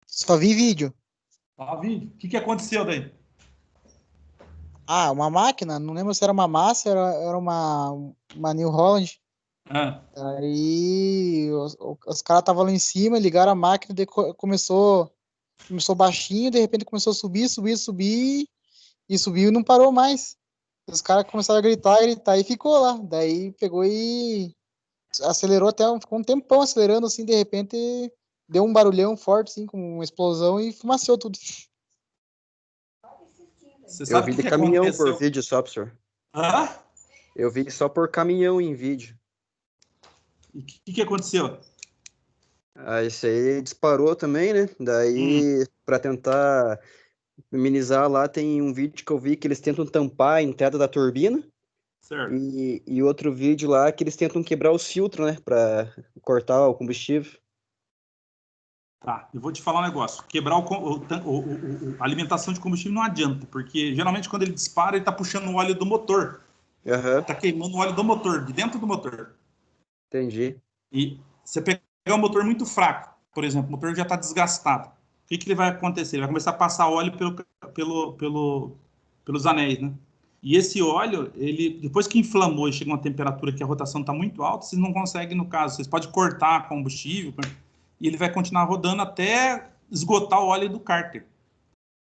Speaker 3: Só vi vídeo.
Speaker 1: Só vídeo. O que aconteceu daí?
Speaker 3: Uma máquina, não lembro se era uma Massa, era uma New Holland. Aí os caras estavam lá em cima, ligaram a máquina, começou baixinho, de repente começou a subir, e subiu e não parou mais. Os caras começaram a gritar e ficou lá. Daí pegou e acelerou ficou um tempão acelerando, assim, de repente deu um barulhão forte, assim, com uma explosão e fumaceou tudo.
Speaker 6: Eu vi de caminhão aconteceu? Por vídeo só, professor. Eu vi só por caminhão em vídeo.
Speaker 1: E o que aconteceu?
Speaker 6: Isso aí disparou também, né? Daí, para tentar minimizar lá, tem um vídeo que eu vi que eles tentam tampar a entrada da turbina.
Speaker 1: Certo.
Speaker 6: E outro vídeo lá que eles tentam quebrar os filtros, né? Para cortar o combustível.
Speaker 1: Tá, eu vou te falar um negócio. Quebrar a alimentação de combustível não adianta, porque geralmente quando ele dispara, ele tá puxando o óleo do motor.
Speaker 6: Uhum.
Speaker 1: Tá queimando o óleo do motor, de dentro do motor.
Speaker 6: Entendi.
Speaker 1: E você pegar um motor muito fraco, por exemplo, o motor já está desgastado. O que ele vai acontecer? Ele vai começar a passar óleo pelos anéis, né? E esse óleo, ele, depois que inflamou e chega a uma temperatura que a rotação está muito alta, vocês não conseguem, no caso, vocês podem cortar combustível e ele vai continuar rodando até esgotar o óleo do cárter.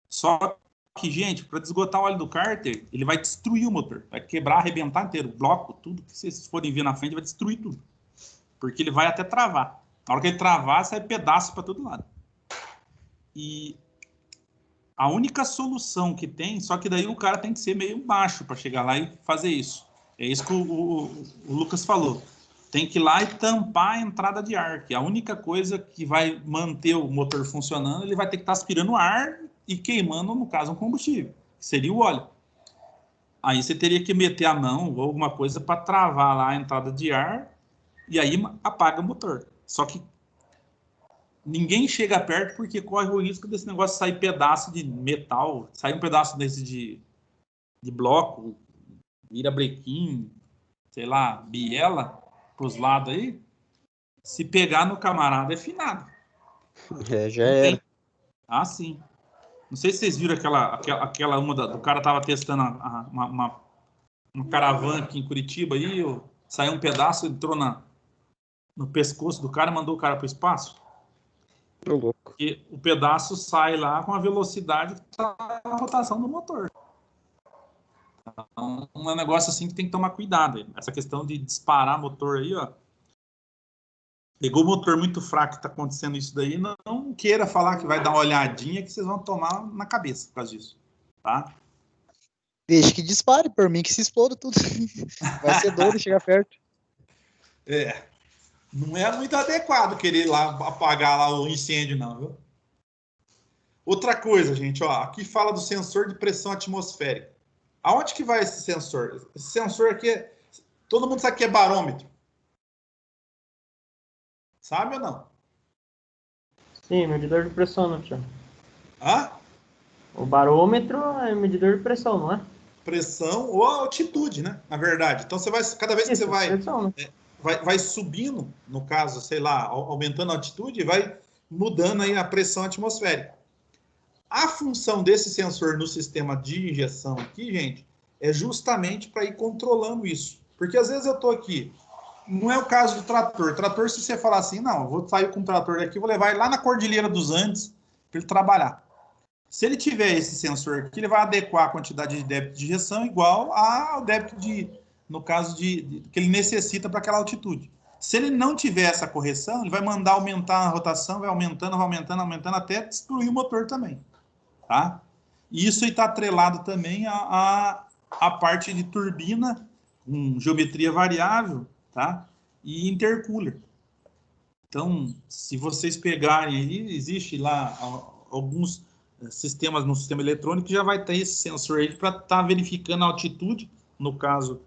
Speaker 1: Só que, gente, para esgotar o óleo do cárter, ele vai destruir o motor, vai quebrar, arrebentar inteiro, o bloco, tudo que vocês forem ver na frente, vai destruir tudo. Porque ele vai até travar. Na hora que ele travar, sai pedaço para todo lado. E a única solução que tem, só que daí o cara tem que ser meio macho para chegar lá e fazer isso. É isso que o Lucas falou. Tem que ir lá e tampar a entrada de ar, que é a única coisa que vai manter o motor funcionando, ele vai ter que estar aspirando ar e queimando, no caso, um combustível, que seria o óleo. Aí você teria que meter a mão ou alguma coisa para travar lá a entrada de ar e aí apaga o motor. Só que ninguém chega perto porque corre o risco desse negócio sair pedaço de metal, sair um pedaço desse de bloco, vira brequim, sei lá, biela, pros lados aí. Se pegar no camarada é finado.
Speaker 6: Já era.
Speaker 1: Ah, sim. Não sei se vocês viram aquela uma do cara tava testando uma caravana aqui em Curitiba aí, saiu um pedaço, entrou no pescoço do cara e mandou o cara pro espaço.
Speaker 6: Tô louco.
Speaker 1: E o pedaço sai lá com a velocidade que está na rotação do motor. Então, é um negócio assim que tem que tomar cuidado. Essa questão de disparar motor aí, ó. Pegou o motor muito fraco que está acontecendo isso daí, não queira falar que vai dar uma olhadinha que vocês vão tomar na cabeça por causa disso. Tá?
Speaker 3: Deixa que dispare, por mim que se exploda tudo. Vai ser doido chegar perto.
Speaker 1: Não é muito adequado querer ir lá apagar lá o incêndio, não, viu? Outra coisa, gente, ó, aqui fala do sensor de pressão atmosférica. Aonde que vai esse sensor? Esse sensor aqui, todo mundo sabe que é barômetro. Sabe ou não?
Speaker 5: Sim, medidor de pressão, não, tio?
Speaker 1: Hã?
Speaker 5: O barômetro é medidor de pressão, não é?
Speaker 1: Pressão ou altitude, né? Na verdade. Então, cada vez que você vai...
Speaker 5: Pressão, né?
Speaker 1: Vai subindo, no caso, sei lá, aumentando a altitude, vai mudando aí a pressão atmosférica. A função desse sensor no sistema de injeção aqui, gente, é justamente para ir controlando isso. Porque às vezes eu estou aqui, não é o caso do trator. Trator, se você falar assim, não, eu vou sair com o trator daqui, vou levar ele lá na Cordilheira dos Andes para ele trabalhar. Se ele tiver esse sensor aqui, ele vai adequar a quantidade de débito de injeção igual ao débito no caso que ele necessita para aquela altitude. Se ele não tiver essa correção, ele vai mandar aumentar a rotação, vai aumentando até destruir o motor também. Tá? E isso está atrelado também à parte de turbina, com geometria variável, tá? E intercooler. Então, se vocês pegarem aí, existe lá alguns sistemas no sistema eletrônico que já vai ter esse sensor aí para estar verificando a altitude, no caso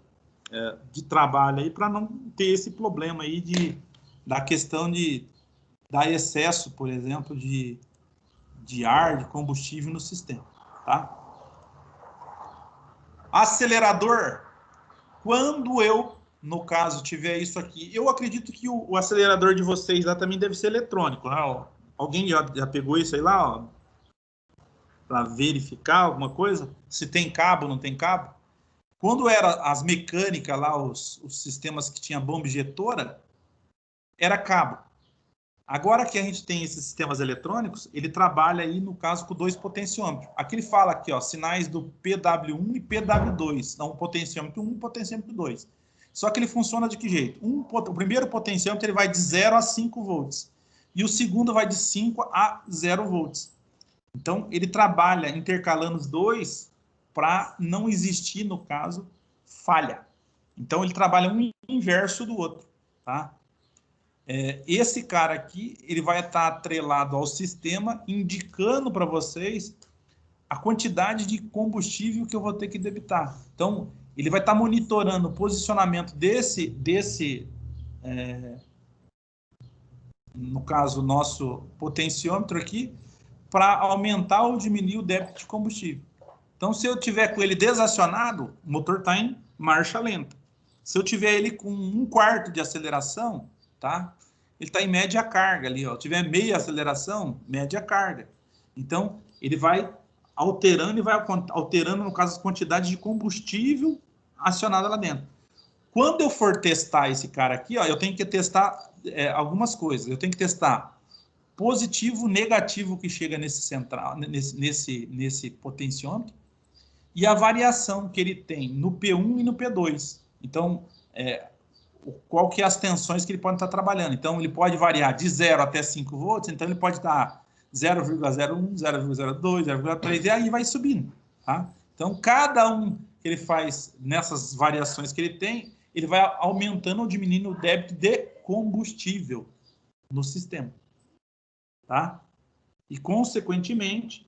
Speaker 1: de trabalho aí, para não ter esse problema aí da questão de dar excesso, por exemplo, de ar, de combustível no sistema, tá? Acelerador, quando eu, no caso, tiver isso aqui, eu acredito que o acelerador de vocês lá também deve ser eletrônico, né? Alguém já pegou isso aí lá, para verificar alguma coisa? Se tem cabo, não tem cabo? Quando era as mecânicas lá, os sistemas que tinha bomba injetora, era cabo. Agora que a gente tem esses sistemas eletrônicos, ele trabalha aí, no caso, com 2 potenciômetros. Aqui ele fala aqui, ó, sinais do PW1 e PW2. Então, um potenciômetro 1 e um potenciômetro 2. Só que ele funciona de que jeito? O primeiro potenciômetro ele vai de 0 a 5 volts. E o segundo vai de 5 a 0 volts. Então, ele trabalha intercalando os dois para não existir, no caso, falha. Então, ele trabalha um inverso do outro, tá? Esse cara aqui, ele vai estar atrelado ao sistema, indicando para vocês a quantidade de combustível que eu vou ter que debitar. Então, ele vai estar monitorando o posicionamento no caso, nosso potenciômetro aqui, para aumentar ou diminuir o débito de combustível. Então, se eu tiver com ele desacionado, o motor está em marcha lenta. Se eu tiver ele com 1/4 de aceleração, tá? Ele está em média carga ali, ó. Se tiver meia aceleração, média carga. Então, ele vai alterando e vai alterando, no caso, a quantidade de combustível acionada lá dentro. Quando eu for testar esse cara aqui, ó, eu tenho que testar algumas coisas. Eu tenho que testar positivo, negativo que chega nesse central, nesse potenciômetro, e a variação que ele tem no P1 e no P2. Então, qual que é as tensões que ele pode estar trabalhando. Então, ele pode variar de 0 até 5 volts, então ele pode estar 0,01, 0,02, 0,3, e aí vai subindo, tá? Então, cada um que ele faz nessas variações que ele tem, ele vai aumentando ou diminuindo o débito de combustível no sistema, tá? E, consequentemente,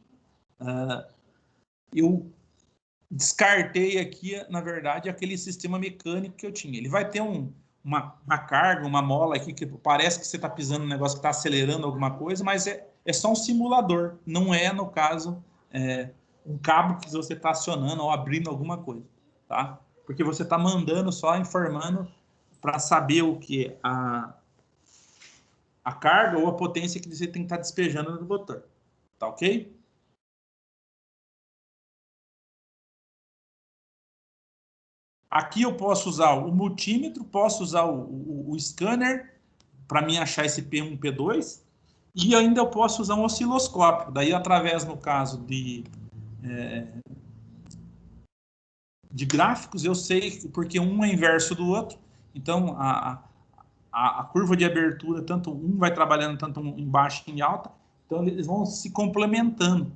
Speaker 1: eu descartei aqui, na verdade, aquele sistema mecânico que eu tinha. Ele vai ter uma carga, uma mola aqui, que parece que você está pisando num negócio que está acelerando alguma coisa, mas é só um simulador, não é, no caso, um cabo que você está acionando ou abrindo alguma coisa, tá? Porque você está mandando, só informando para saber o que a carga ou a potência que você tem que estar despejando no motor, tá ok? Aqui eu posso usar o multímetro, posso usar o scanner para mim achar esse P1, P2, e ainda eu posso usar um osciloscópio. Daí, através, no caso de gráficos, eu sei porque um é inverso do outro. Então, a curva de abertura, tanto um vai trabalhando tanto em baixa e em alta, então eles vão se complementando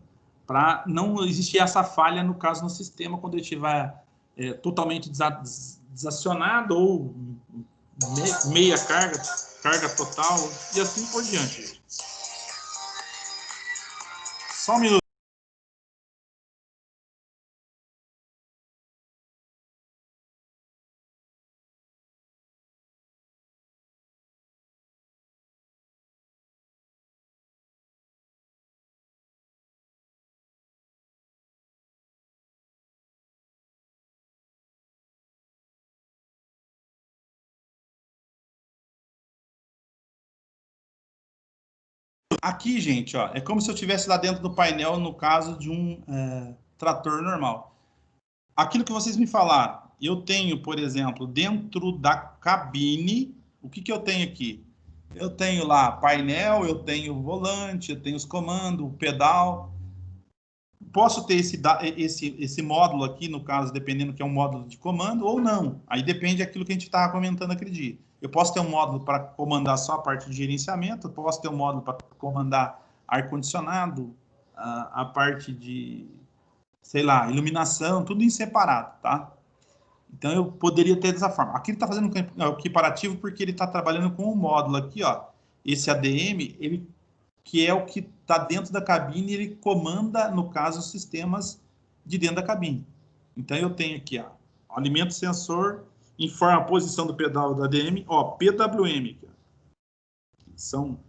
Speaker 1: para não existir essa falha, no caso, no sistema, quando ele estiver totalmente desacionado ou meia carga, carga total, e assim por diante, gente. Só um minuto. Aqui, gente, ó, é como se eu estivesse lá dentro do painel, no caso de um trator normal. Aquilo que vocês me falaram, eu tenho, por exemplo, dentro da cabine, o que eu tenho aqui? Eu tenho lá painel, eu tenho volante, eu tenho os comandos, o pedal. Posso ter esse módulo aqui, no caso, dependendo que é um módulo de comando, ou não. Aí depende daquilo que a gente estava comentando aquele dia. Eu posso ter um módulo para comandar só a parte de gerenciamento, eu posso ter um módulo para comandar ar-condicionado, a parte de, sei lá, iluminação, tudo em separado, tá? Então, eu poderia ter dessa forma. Aqui ele está fazendo um equiparativo porque ele está trabalhando com um módulo aqui, ó. Esse ADM, ele, que é o que está dentro da cabine, ele comanda, no caso, os sistemas de dentro da cabine. Então, eu tenho aqui, ó, alimento sensor, informa a posição do pedal da ADM, ó, PWM, aqui, ó. São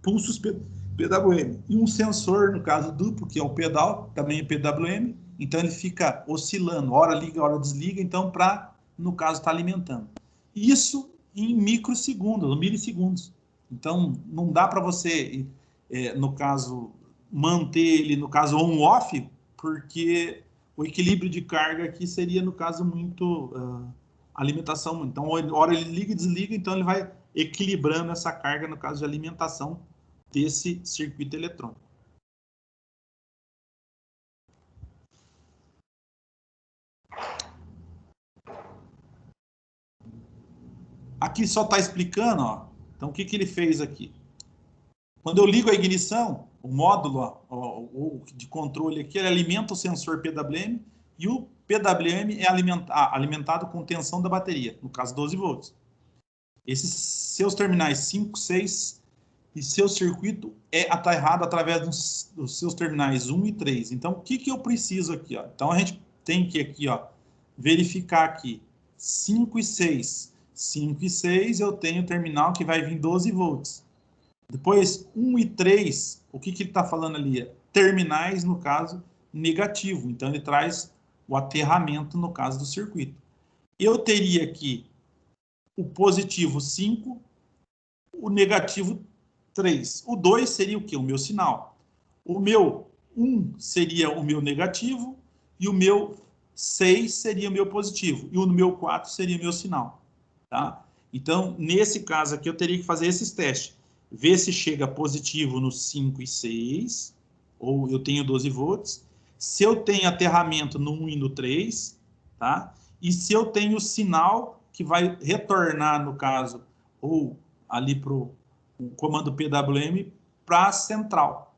Speaker 1: pulsos PWM. E um sensor, no caso duplo, que é o pedal, também é PWM. Então, ele fica oscilando, hora liga, hora desliga, então, para, no caso, estar alimentando. Isso em microsegundos, milissegundos. Então, não dá para você, no caso, manter ele, no caso, on-off, porque o equilíbrio de carga aqui seria, no caso, muito alimentação. Então, hora ele liga e desliga, então ele vai equilibrando essa carga, no caso de alimentação desse circuito eletrônico. Aqui só está explicando, ó. Então, o que ele fez aqui? Quando eu ligo a ignição, o módulo de controle aqui, ele alimenta o sensor PWM e o PWM é alimentado com tensão da bateria, no caso 12 volts. Esses seus terminais 5, 6 e seu circuito é atarrado através dos seus terminais 1 e 3. Então, o que eu preciso aqui? Ó? Então, a gente tem que aqui, ó, verificar aqui 5 e 6. 5 e 6 eu tenho terminal que vai vir 12 volts. Depois, 1 e 3, o que ele está falando ali? Terminais, no caso, negativo. Então, ele traz o aterramento, no caso do circuito. Eu teria aqui o positivo 5 o negativo 3. O 2 seria o quê? O meu sinal. O meu 1 seria o meu negativo e o meu 6 seria o meu positivo. E o meu 4 seria o meu sinal. Tá? Então, nesse caso aqui, eu teria que fazer esses testes. Ver se chega positivo no 5 e 6, ou eu tenho 12 volts. Se eu tenho aterramento no 1 e no 3, tá? E se eu tenho sinal que vai retornar, no caso, ou ali para o comando PWM, para a central,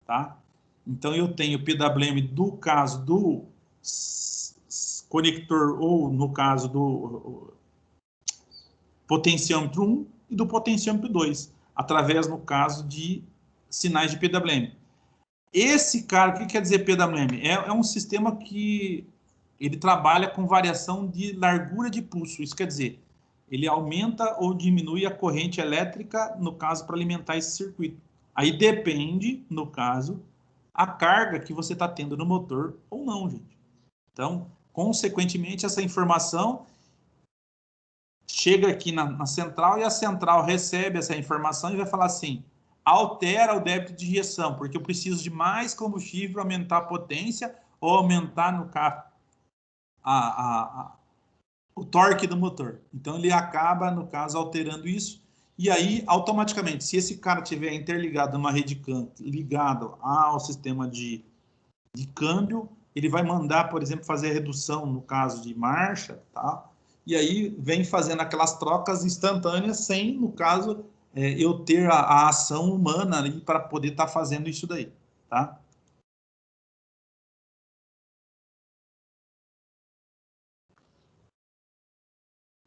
Speaker 1: tá? Então, eu tenho PWM do caso do conector, ou no caso do potenciômetro 1 e do potenciômetro 2, através, no caso, de sinais de PWM. Esse cara, o que quer dizer PWM? É um sistema que ele trabalha com variação de largura de pulso. Isso quer dizer, ele aumenta ou diminui a corrente elétrica, no caso, para alimentar esse circuito. Aí depende, no caso, a carga que você está tendo no motor ou não, gente. Então, consequentemente, essa informação chega aqui na central e a central recebe essa informação e vai falar assim, altera o débito de injeção, porque eu preciso de mais combustível para aumentar a potência ou aumentar, no caso, o torque do motor. Então, ele acaba, no caso, alterando isso. E aí, automaticamente, se esse cara tiver interligado numa rede CAN, ligado ao sistema de câmbio, ele vai mandar, por exemplo, fazer a redução, no caso de marcha, tá? E aí vem fazendo aquelas trocas instantâneas sem, no caso, eu ter a ação humana ali para poder estar fazendo isso daí, tá?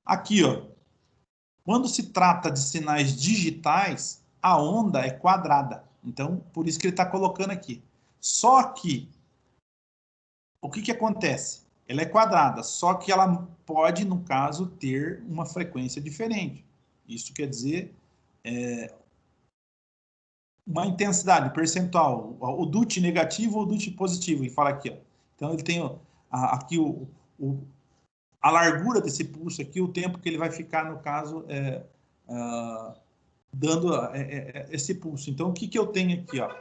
Speaker 1: Aqui, ó, quando se trata de sinais digitais, a onda é quadrada. Então, por isso que ele está colocando aqui. Só que, o que acontece? Ela é quadrada, só que ela pode, no caso, ter uma frequência diferente. Isso quer dizer uma intensidade percentual, o DUT negativo ou o DUT positivo, e fala aqui, ó. Então ele tem aqui a largura desse pulso aqui, o tempo que ele vai ficar, no caso, dando esse pulso. Então o que eu tenho aqui, ó?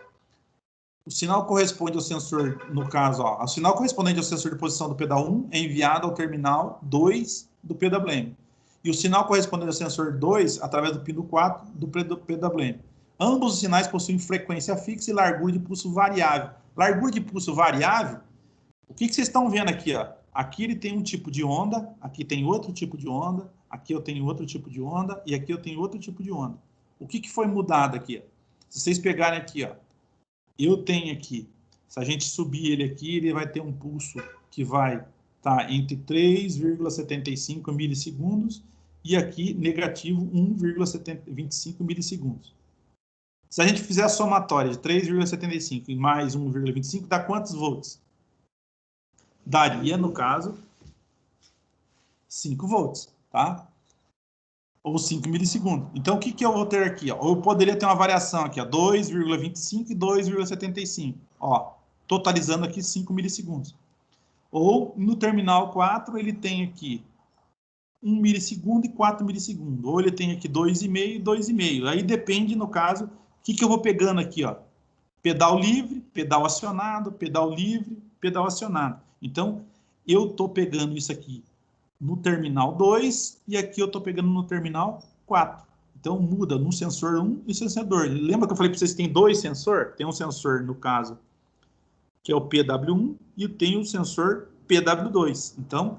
Speaker 1: O sinal corresponde ao sensor, no caso, ó, o sinal correspondente ao sensor de posição do pedal 1 é enviado ao terminal 2 do PWM. E o sinal correspondente ao sensor 2, através do pino 4 do PWM. Ambos os sinais possuem frequência fixa e largura de pulso variável. Largura de pulso variável, o que vocês estão vendo aqui, ó? Aqui ele tem um tipo de onda, aqui tem outro tipo de onda, aqui eu tenho outro tipo de onda, e aqui eu tenho outro tipo de onda. O que foi mudado aqui, ó? Se vocês pegarem aqui, ó, eu tenho aqui, se a gente subir ele aqui, ele vai ter um pulso que vai estar entre 3,75 milissegundos e aqui negativo 1,25 milissegundos. Se a gente fizer a somatória de 3,75 e mais 1,25, dá quantos volts? Daria, no caso, 5 volts, tá? Ou 5 milissegundos. Então, o que eu vou ter aqui? Ó? Eu poderia ter uma variação aqui, 2,25 e 2,75. Ó, totalizando aqui 5 milissegundos. Ou, no terminal 4, ele tem aqui 1 milissegundo e 4 milissegundos. Ou ele tem aqui 2,5 e 2,5. Aí depende, no caso, o que eu vou pegando aqui, ó? Pedal livre, pedal acionado, pedal livre, pedal acionado. Então, eu estou pegando isso aqui no terminal 2 e aqui eu estou pegando no terminal 4. Então, muda no sensor 1 e sensor 2. Lembra que eu falei para vocês que tem dois sensores? Tem um sensor, no caso, que é o PW1 e tem o sensor PW2. Então,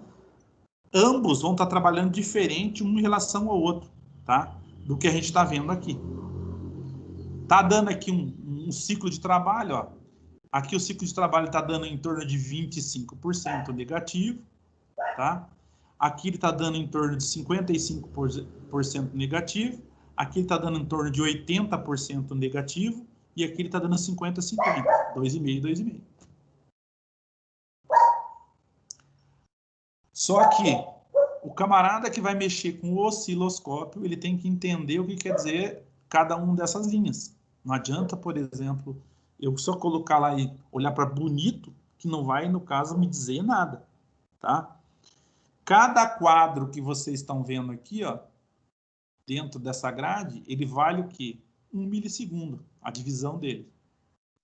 Speaker 1: ambos vão estar trabalhando diferente um em relação ao outro, tá? Do que a gente está vendo aqui. Tá dando aqui um ciclo de trabalho, ó. Aqui o ciclo de trabalho está dando em torno de 25% negativo, tá? Aqui ele está dando em torno de 55% negativo. Aqui ele está dando em torno de 80% negativo. E aqui ele está dando 50-50. 2,5, 2,5. Só que o camarada que vai mexer com o osciloscópio, ele tem que entender o que quer dizer cada uma dessas linhas. Não adianta, por exemplo, eu só colocar lá e olhar para bonito, que não vai, no caso, me dizer nada, tá? Cada quadro que vocês estão vendo aqui, ó, dentro dessa grade, ele vale o quê? 1 milissegundo, a divisão dele.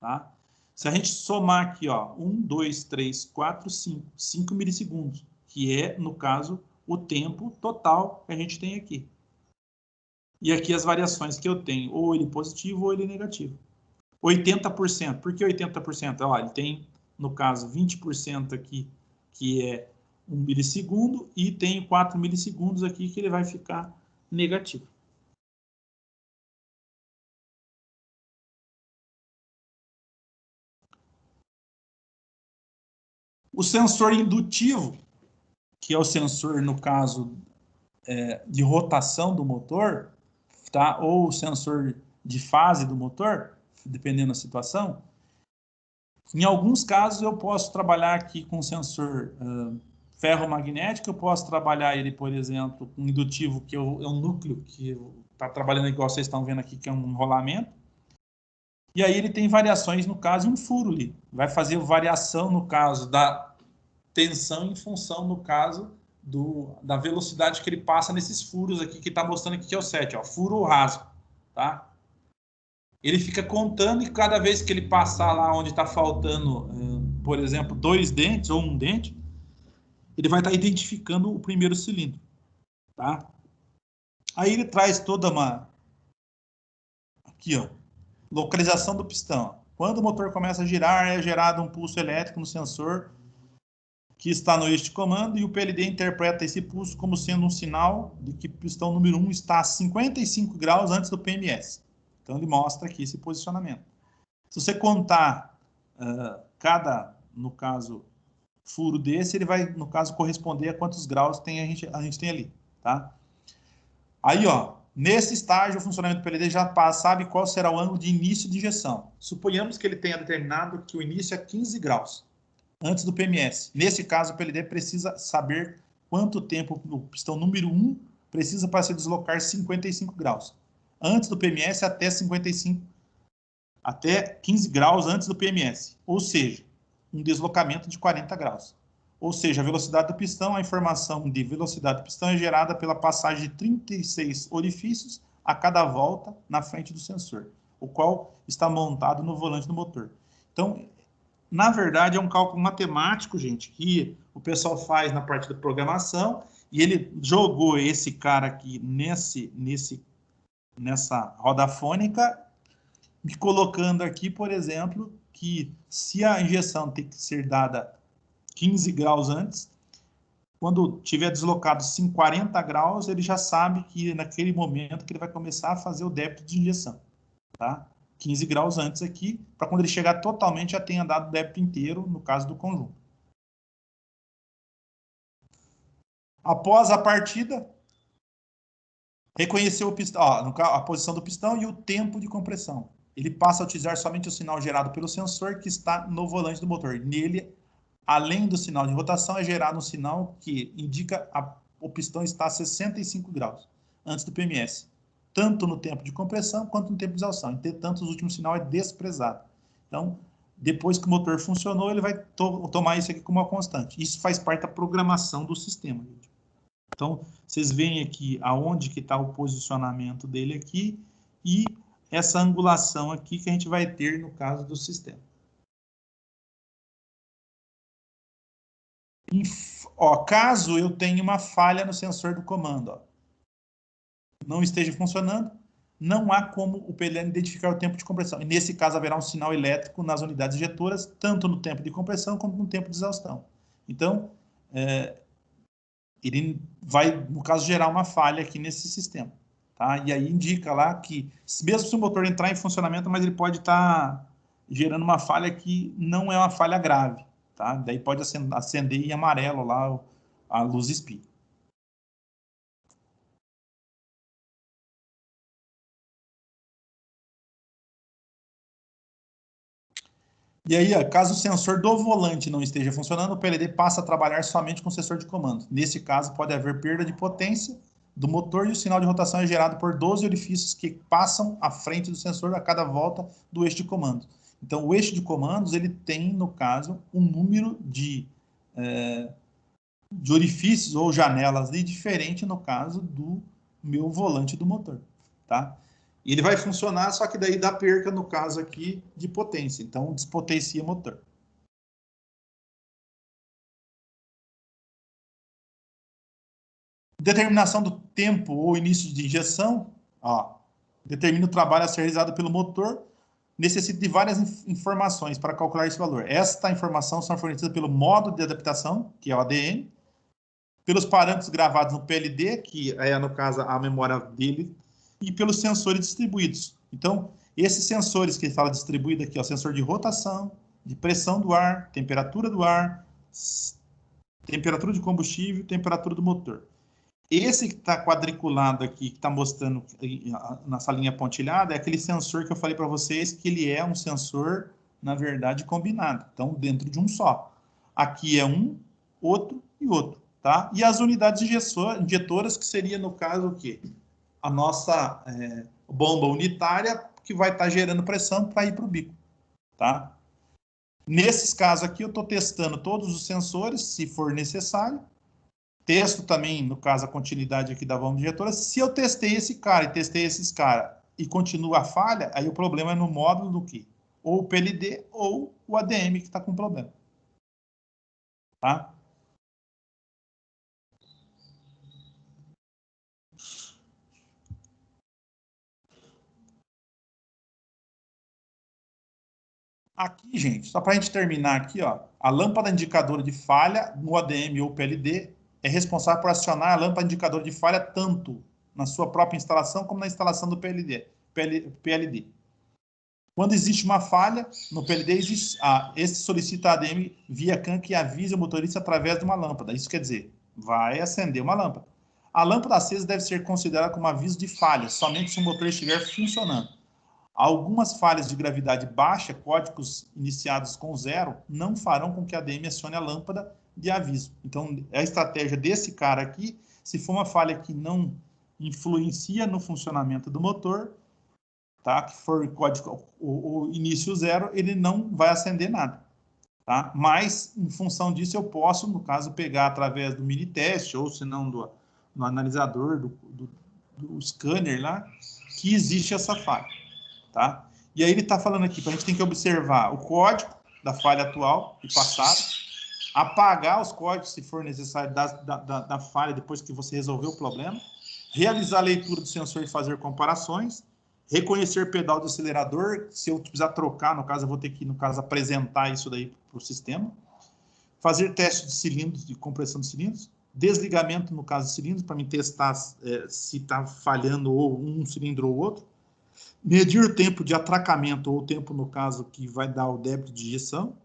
Speaker 1: Tá? Se a gente somar aqui, ó, 1, 2, 3, 4, 5 milissegundos, que é, no caso, o tempo total que a gente tem aqui. E aqui as variações que eu tenho, ou ele positivo ou ele negativo. 80%. Por que 80%? Ó, ele tem, no caso, 20% aqui, que é 1 milissegundo, e tem 4 milissegundos aqui que ele vai ficar negativo. O sensor indutivo, que é o sensor, no caso, de rotação do motor, tá? Ou o sensor de fase do motor, dependendo da situação, em alguns casos eu posso trabalhar aqui com sensor ferromagnético, eu posso trabalhar ele, por exemplo, com indutivo, que é um núcleo que está trabalhando igual vocês estão vendo aqui, que é um enrolamento. E aí ele tem variações, no caso, em um furo ali. Vai fazer variação, no caso, da tensão em função, no caso, da velocidade que ele passa nesses furos aqui, que está mostrando aqui que é o 7, ó, furo raso, tá? Ele fica contando e cada vez que ele passar lá onde está faltando, por exemplo, 2 dentes ou 1 dente, ele vai estar identificando o primeiro cilindro, tá? Aí ele traz toda uma... Aqui, ó. Localização do pistão. Quando o motor começa a girar, é gerado um pulso elétrico no sensor que está no eixo de comando e o PLD interpreta esse pulso como sendo um sinal de que o pistão número 1 está a 55 graus antes do PMS. Então, ele mostra aqui esse posicionamento. Se você contar cada, no caso, furo desse, ele vai, no caso, corresponder a quantos graus a gente tem ali, tá? Aí, ó, nesse estágio, o funcionamento do PLD já sabe qual será o ângulo de início de injeção. Suponhamos que ele tenha determinado que o início é 15 graus antes do PMS. Nesse caso, o PLD precisa saber quanto tempo o pistão número 1 precisa para se deslocar 55 graus. Antes do PMS até 15 graus antes do PMS. Ou seja, um deslocamento de 40 graus. Ou seja, a velocidade do pistão, a informação de velocidade do pistão é gerada pela passagem de 36 orifícios a cada volta na frente do sensor, o qual está montado no volante do motor. Então, na verdade, é um cálculo matemático, gente, que o pessoal faz na parte da programação, e ele jogou esse cara aqui nessa roda fônica, me colocando aqui, por exemplo, que se a injeção tem que ser dada 15 graus antes, quando tiver deslocado 40 graus, ele já sabe que naquele momento que ele vai começar a fazer o débito de injeção, tá? 15 graus antes aqui, para quando ele chegar totalmente já tenha dado o débito inteiro, no caso do conjunto. Após a partida, reconheceu o pistão, a posição do pistão e o tempo de compressão. Ele passa a utilizar somente o sinal gerado pelo sensor que está no volante do motor. Nele, além do sinal de rotação, é gerado um sinal que indica o pistão está a 65 graus antes do PMS. Tanto no tempo de compressão quanto no tempo de exaustão. Entretanto, o último sinal é desprezado. Então, depois que o motor funcionou, ele vai tomar isso aqui como uma constante. Isso faz parte da programação do sistema, gente. Então, vocês veem aqui aonde que está o posicionamento dele aqui e essa angulação aqui que a gente vai ter no caso do sistema. Caso eu tenha uma falha no sensor do comando, não esteja funcionando, não há como o PLD identificar o tempo de compressão. E nesse caso, haverá um sinal elétrico nas unidades injetoras, tanto no tempo de compressão quanto no tempo de exaustão. Então, ele vai, no caso, gerar uma falha aqui nesse sistema. Tá? E aí indica lá que, mesmo se o motor entrar em funcionamento, mas ele pode estar gerando uma falha que não é uma falha grave. Tá? Daí pode acender em amarelo lá a luz SPI. E aí, caso o sensor do volante não esteja funcionando, o PLD passa a trabalhar somente com o sensor de comando. Nesse caso, pode haver perda de potência do motor e o sinal de rotação é gerado por 12 orifícios que passam à frente do sensor a cada volta do eixo de comando. Então, o eixo de comandos, ele tem, no caso, um número de orifícios ou janelas ali, diferente no caso meu volante do motor, tá? E ele vai funcionar, só que daí dá perca, no caso aqui, de potência. Então, despotencia o motor. Determinação do tempo ou início de injeção, ó, determina o trabalho a ser realizado pelo motor, necessita de várias informações para calcular esse valor. Esta informação são fornecidas pelo modo de adaptação, que é o ADM, pelos parâmetros gravados no PLD, que é, no caso, a memória dele, e pelos sensores distribuídos. Então, esses sensores que ele fala distribuído aqui, ó, sensor de rotação, de pressão do ar, temperatura do ar, temperatura de combustível, temperatura do motor. Esse que está quadriculado aqui, que está mostrando nessa linha pontilhada, é aquele sensor que eu falei para vocês que ele é um sensor, na verdade, combinado. Então, dentro de um só. Aqui é um, outro e outro, tá? E as unidades injetoras, que seria, no caso, o quê? A nossa bomba unitária, que vai estar gerando pressão para ir para o bico, tá? Nesses casos aqui, eu estou testando todos os sensores, se for necessário. Testo também, no caso, a continuidade aqui da bomba injetora. Se eu testei esse cara e testei esses caras e continua a falha, aí o problema é no módulo do quê? Ou o PLD ou o ADM que está com problema. Tá? Aqui, gente, só para a gente terminar aqui, ó, a lâmpada indicadora de falha no ADM ou PLD é responsável por acionar a lâmpada indicadora de falha tanto na sua própria instalação como na instalação do PLD. Quando existe uma falha no PLD, esse solicita a ADM via CAN que avise o motorista através de uma lâmpada. Isso quer dizer, vai acender uma lâmpada. A lâmpada acesa deve ser considerada como aviso de falha, somente se o motor estiver funcionando. Algumas falhas de gravidade baixa, códigos iniciados com 0, não farão com que a ADM acione a lâmpada de aviso. Então, a estratégia desse cara aqui, se for uma falha que não influencia no funcionamento do motor, tá? Que for código o início 0, ele não vai acender nada. Tá? Mas, em função disso, eu posso, no caso, pegar através do mini teste, ou se não do analisador, do scanner lá, que existe essa falha. Tá? E aí ele está falando aqui, a gente tem que observar o código da falha atual e passada, apagar os códigos, se for necessário, da falha depois que você resolveu o problema, realizar a leitura do sensor e fazer comparações, reconhecer pedal de acelerador, se eu precisar trocar, no caso, eu vou ter que, no caso, apresentar isso daí para o sistema, fazer teste de cilindros, de compressão de cilindros, desligamento, no caso de cilindros, para me testar se está falhando ou um cilindro ou outro, medir o tempo de atracamento, ou o tempo, no caso, que vai dar o débito de injeção,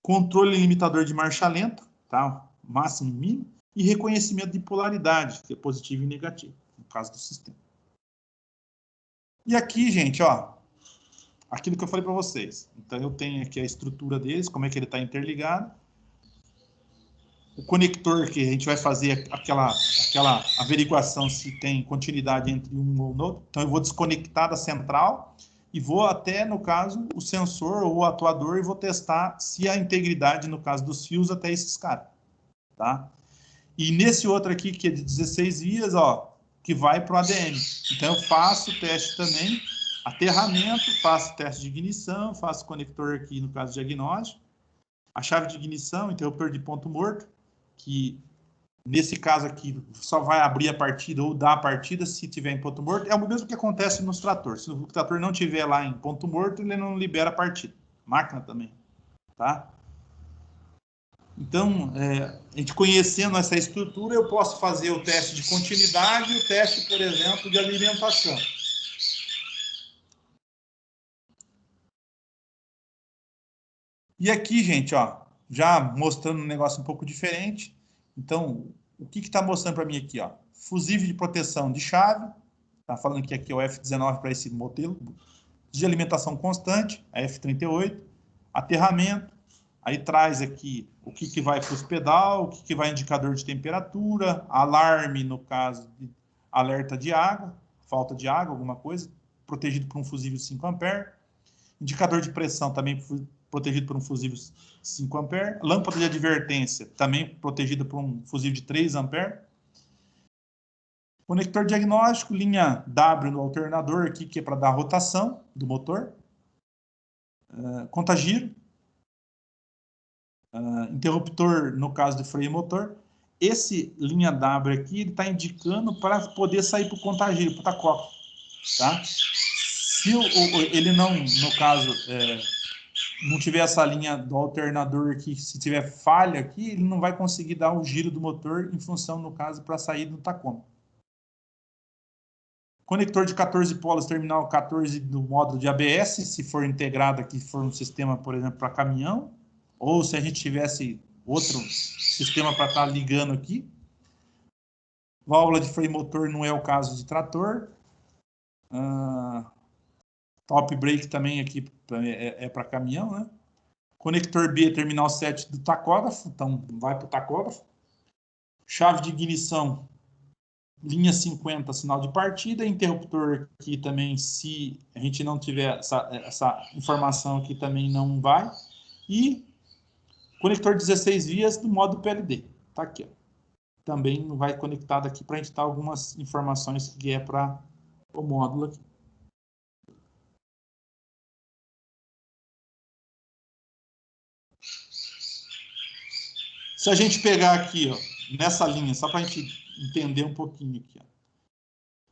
Speaker 1: controle limitador de marcha lenta, tá? Máximo e mínimo, e reconhecimento de polaridade, que é positivo e negativo, no caso do sistema. E aqui, gente, ó, aquilo que eu falei para vocês. Então, eu tenho aqui a estrutura deles, como é que ele está interligado. O conector, que a gente vai fazer aquela averiguação se tem continuidade entre um ou outro. Então, eu vou desconectar da central e vou até, no caso, o sensor ou o atuador e vou testar se a integridade, no caso dos fios, até esses caras. Tá? E nesse outro aqui, que é de 16 vias, ó, que vai para o ADM. Então, eu faço o teste também, aterramento, faço teste de ignição, faço conector aqui, no caso, diagnóstico. A chave de ignição, interruptor de ponto morto, que nesse caso aqui só vai abrir a partida ou dar a partida se tiver em ponto morto. É o mesmo que acontece nos tratores. Se o trator não tiver lá em ponto morto, ele não libera a partida. Máquina também, tá? Então, a gente conhecendo essa estrutura, eu posso fazer o teste de continuidade e o teste, por exemplo, de alimentação. E aqui, gente, ó, já mostrando um negócio um pouco diferente. Então, o que está mostrando para mim aqui, ó? Fusível de proteção de chave. Tá falando que aqui é o F19 para esse modelo. De alimentação constante, a F38. Aterramento. Aí traz aqui o que vai para os pedal, o que vai indicador de temperatura, alarme, no caso, de alerta de água, falta de água, alguma coisa, protegido por um fusível 5 A. Indicador de pressão também protegido por um fusível 5 A. Lâmpada de advertência, também protegida por um fusível de 3 A. Conector diagnóstico, linha W no alternador aqui, que é para dar rotação do motor. Contagiro. Interruptor, no caso de freio motor. Esse linha W aqui, ele está indicando para poder sair para o contagiro, para o tacoca. Tá? Se ele não, no caso, não tiver essa linha do alternador aqui, se tiver falha aqui, ele não vai conseguir dar o giro do motor em função, no caso, para sair do tacômetro. Conector de 14 polos, terminal 14 do módulo de ABS, se for integrado aqui, for um sistema, por exemplo, para caminhão, ou se a gente tivesse outro sistema para estar ligando aqui. Válvula de freio motor não é o caso de trator. Top brake também aqui é para caminhão, né? Conector B, terminal 7 do tacógrafo, então vai para o tacógrafo. Chave de ignição, linha 50, sinal de partida. Interruptor aqui também, se a gente não tiver essa informação aqui, também não vai. E conector 16 vias do modo PLD, tá aqui, ó. Também vai conectado aqui para a gente dar algumas informações que é para o módulo aqui. Se a gente pegar aqui, ó, nessa linha, só para a gente entender um pouquinho aqui, ó.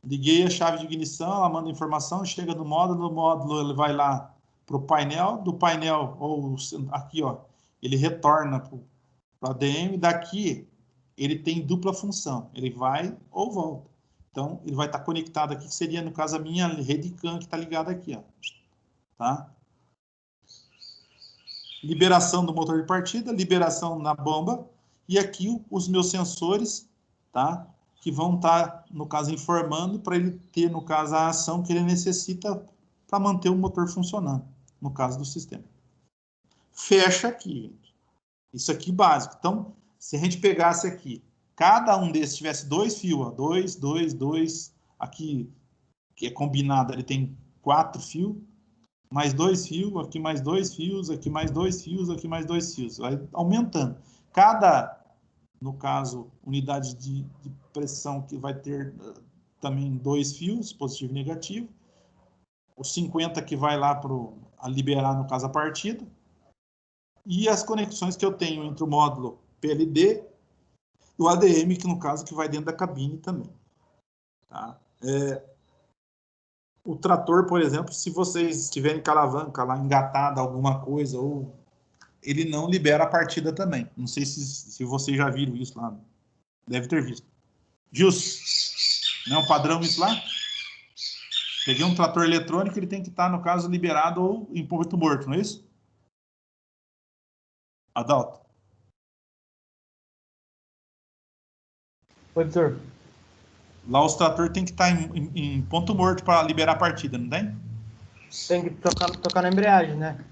Speaker 1: Liguei a chave de ignição, ela manda informação, chega no módulo ele vai lá para o painel, do painel, ou aqui, ó, ele retorna para o ADM, daqui ele tem dupla função, ele vai ou volta. Então, ele vai estar conectado aqui, que seria, no caso, a minha rede CAN que está ligada aqui, ó. Tá? Liberação do motor de partida, liberação na bomba, e aqui os meus sensores, tá? Que vão estar, no caso, informando para ele ter, no caso, a ação que ele necessita para manter o motor funcionando, no caso do sistema. Fecha aqui, gente. Isso aqui básico. Então, se a gente pegasse aqui, cada um desses tivesse 2 fios, ó, 2, 2, 2, aqui, que é combinado, ele tem 4 fios, mais 2 fios, aqui mais 2 fios, aqui mais 2 fios, aqui mais 2 fios. Vai aumentando. Cada, no caso, unidade de pressão que vai ter também 2 fios, positivo e negativo. Os 50 que vai lá para liberar, no caso, a partida. E as conexões que eu tenho entre o módulo PLD e o ADM, que no caso que vai dentro da cabine também. Tá? O trator, por exemplo, se vocês tiverem com a alavanca lá engatada, alguma coisa, ou ele não libera a partida também. Não sei se vocês já viram isso lá. Deve ter visto. Gilson, não é um padrão isso lá? Peguei um trator eletrônico, ele tem que estar, no caso, liberado ou em ponto morto, não é isso? Adalto?
Speaker 5: Oi, professor.
Speaker 1: Lá os tratores tem que estar em ponto morto para liberar a partida, não tem?
Speaker 5: Tem que tocar na embreagem, né?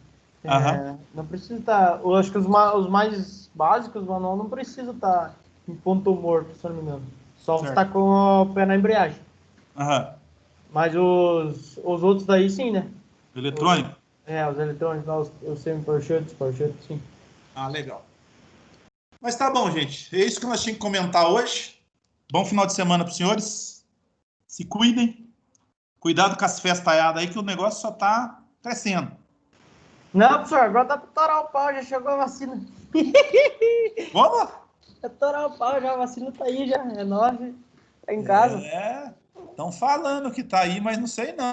Speaker 5: Não precisa estar... Eu acho que os mais básicos, manual, não precisa estar em ponto morto, se eu não me engano. Só você tá com o pé na embreagem. Mas os outros daí, sim, né?
Speaker 1: Eletrônico?
Speaker 5: Os eletrônicos, os semi-power shunt, sim.
Speaker 1: Ah, legal. Mas tá bom, gente. É isso que nós tínhamos que comentar hoje. Bom final de semana para os senhores. Se cuidem. Cuidado com as festaiadas aí, que o negócio só tá crescendo.
Speaker 5: Não, professor, agora dá para torar o pau, já chegou a vacina.
Speaker 1: Vamos?
Speaker 5: É torar o pau, já a vacina tá aí, já. É nóis, tá em casa.
Speaker 1: Estão falando que tá aí, mas não sei não.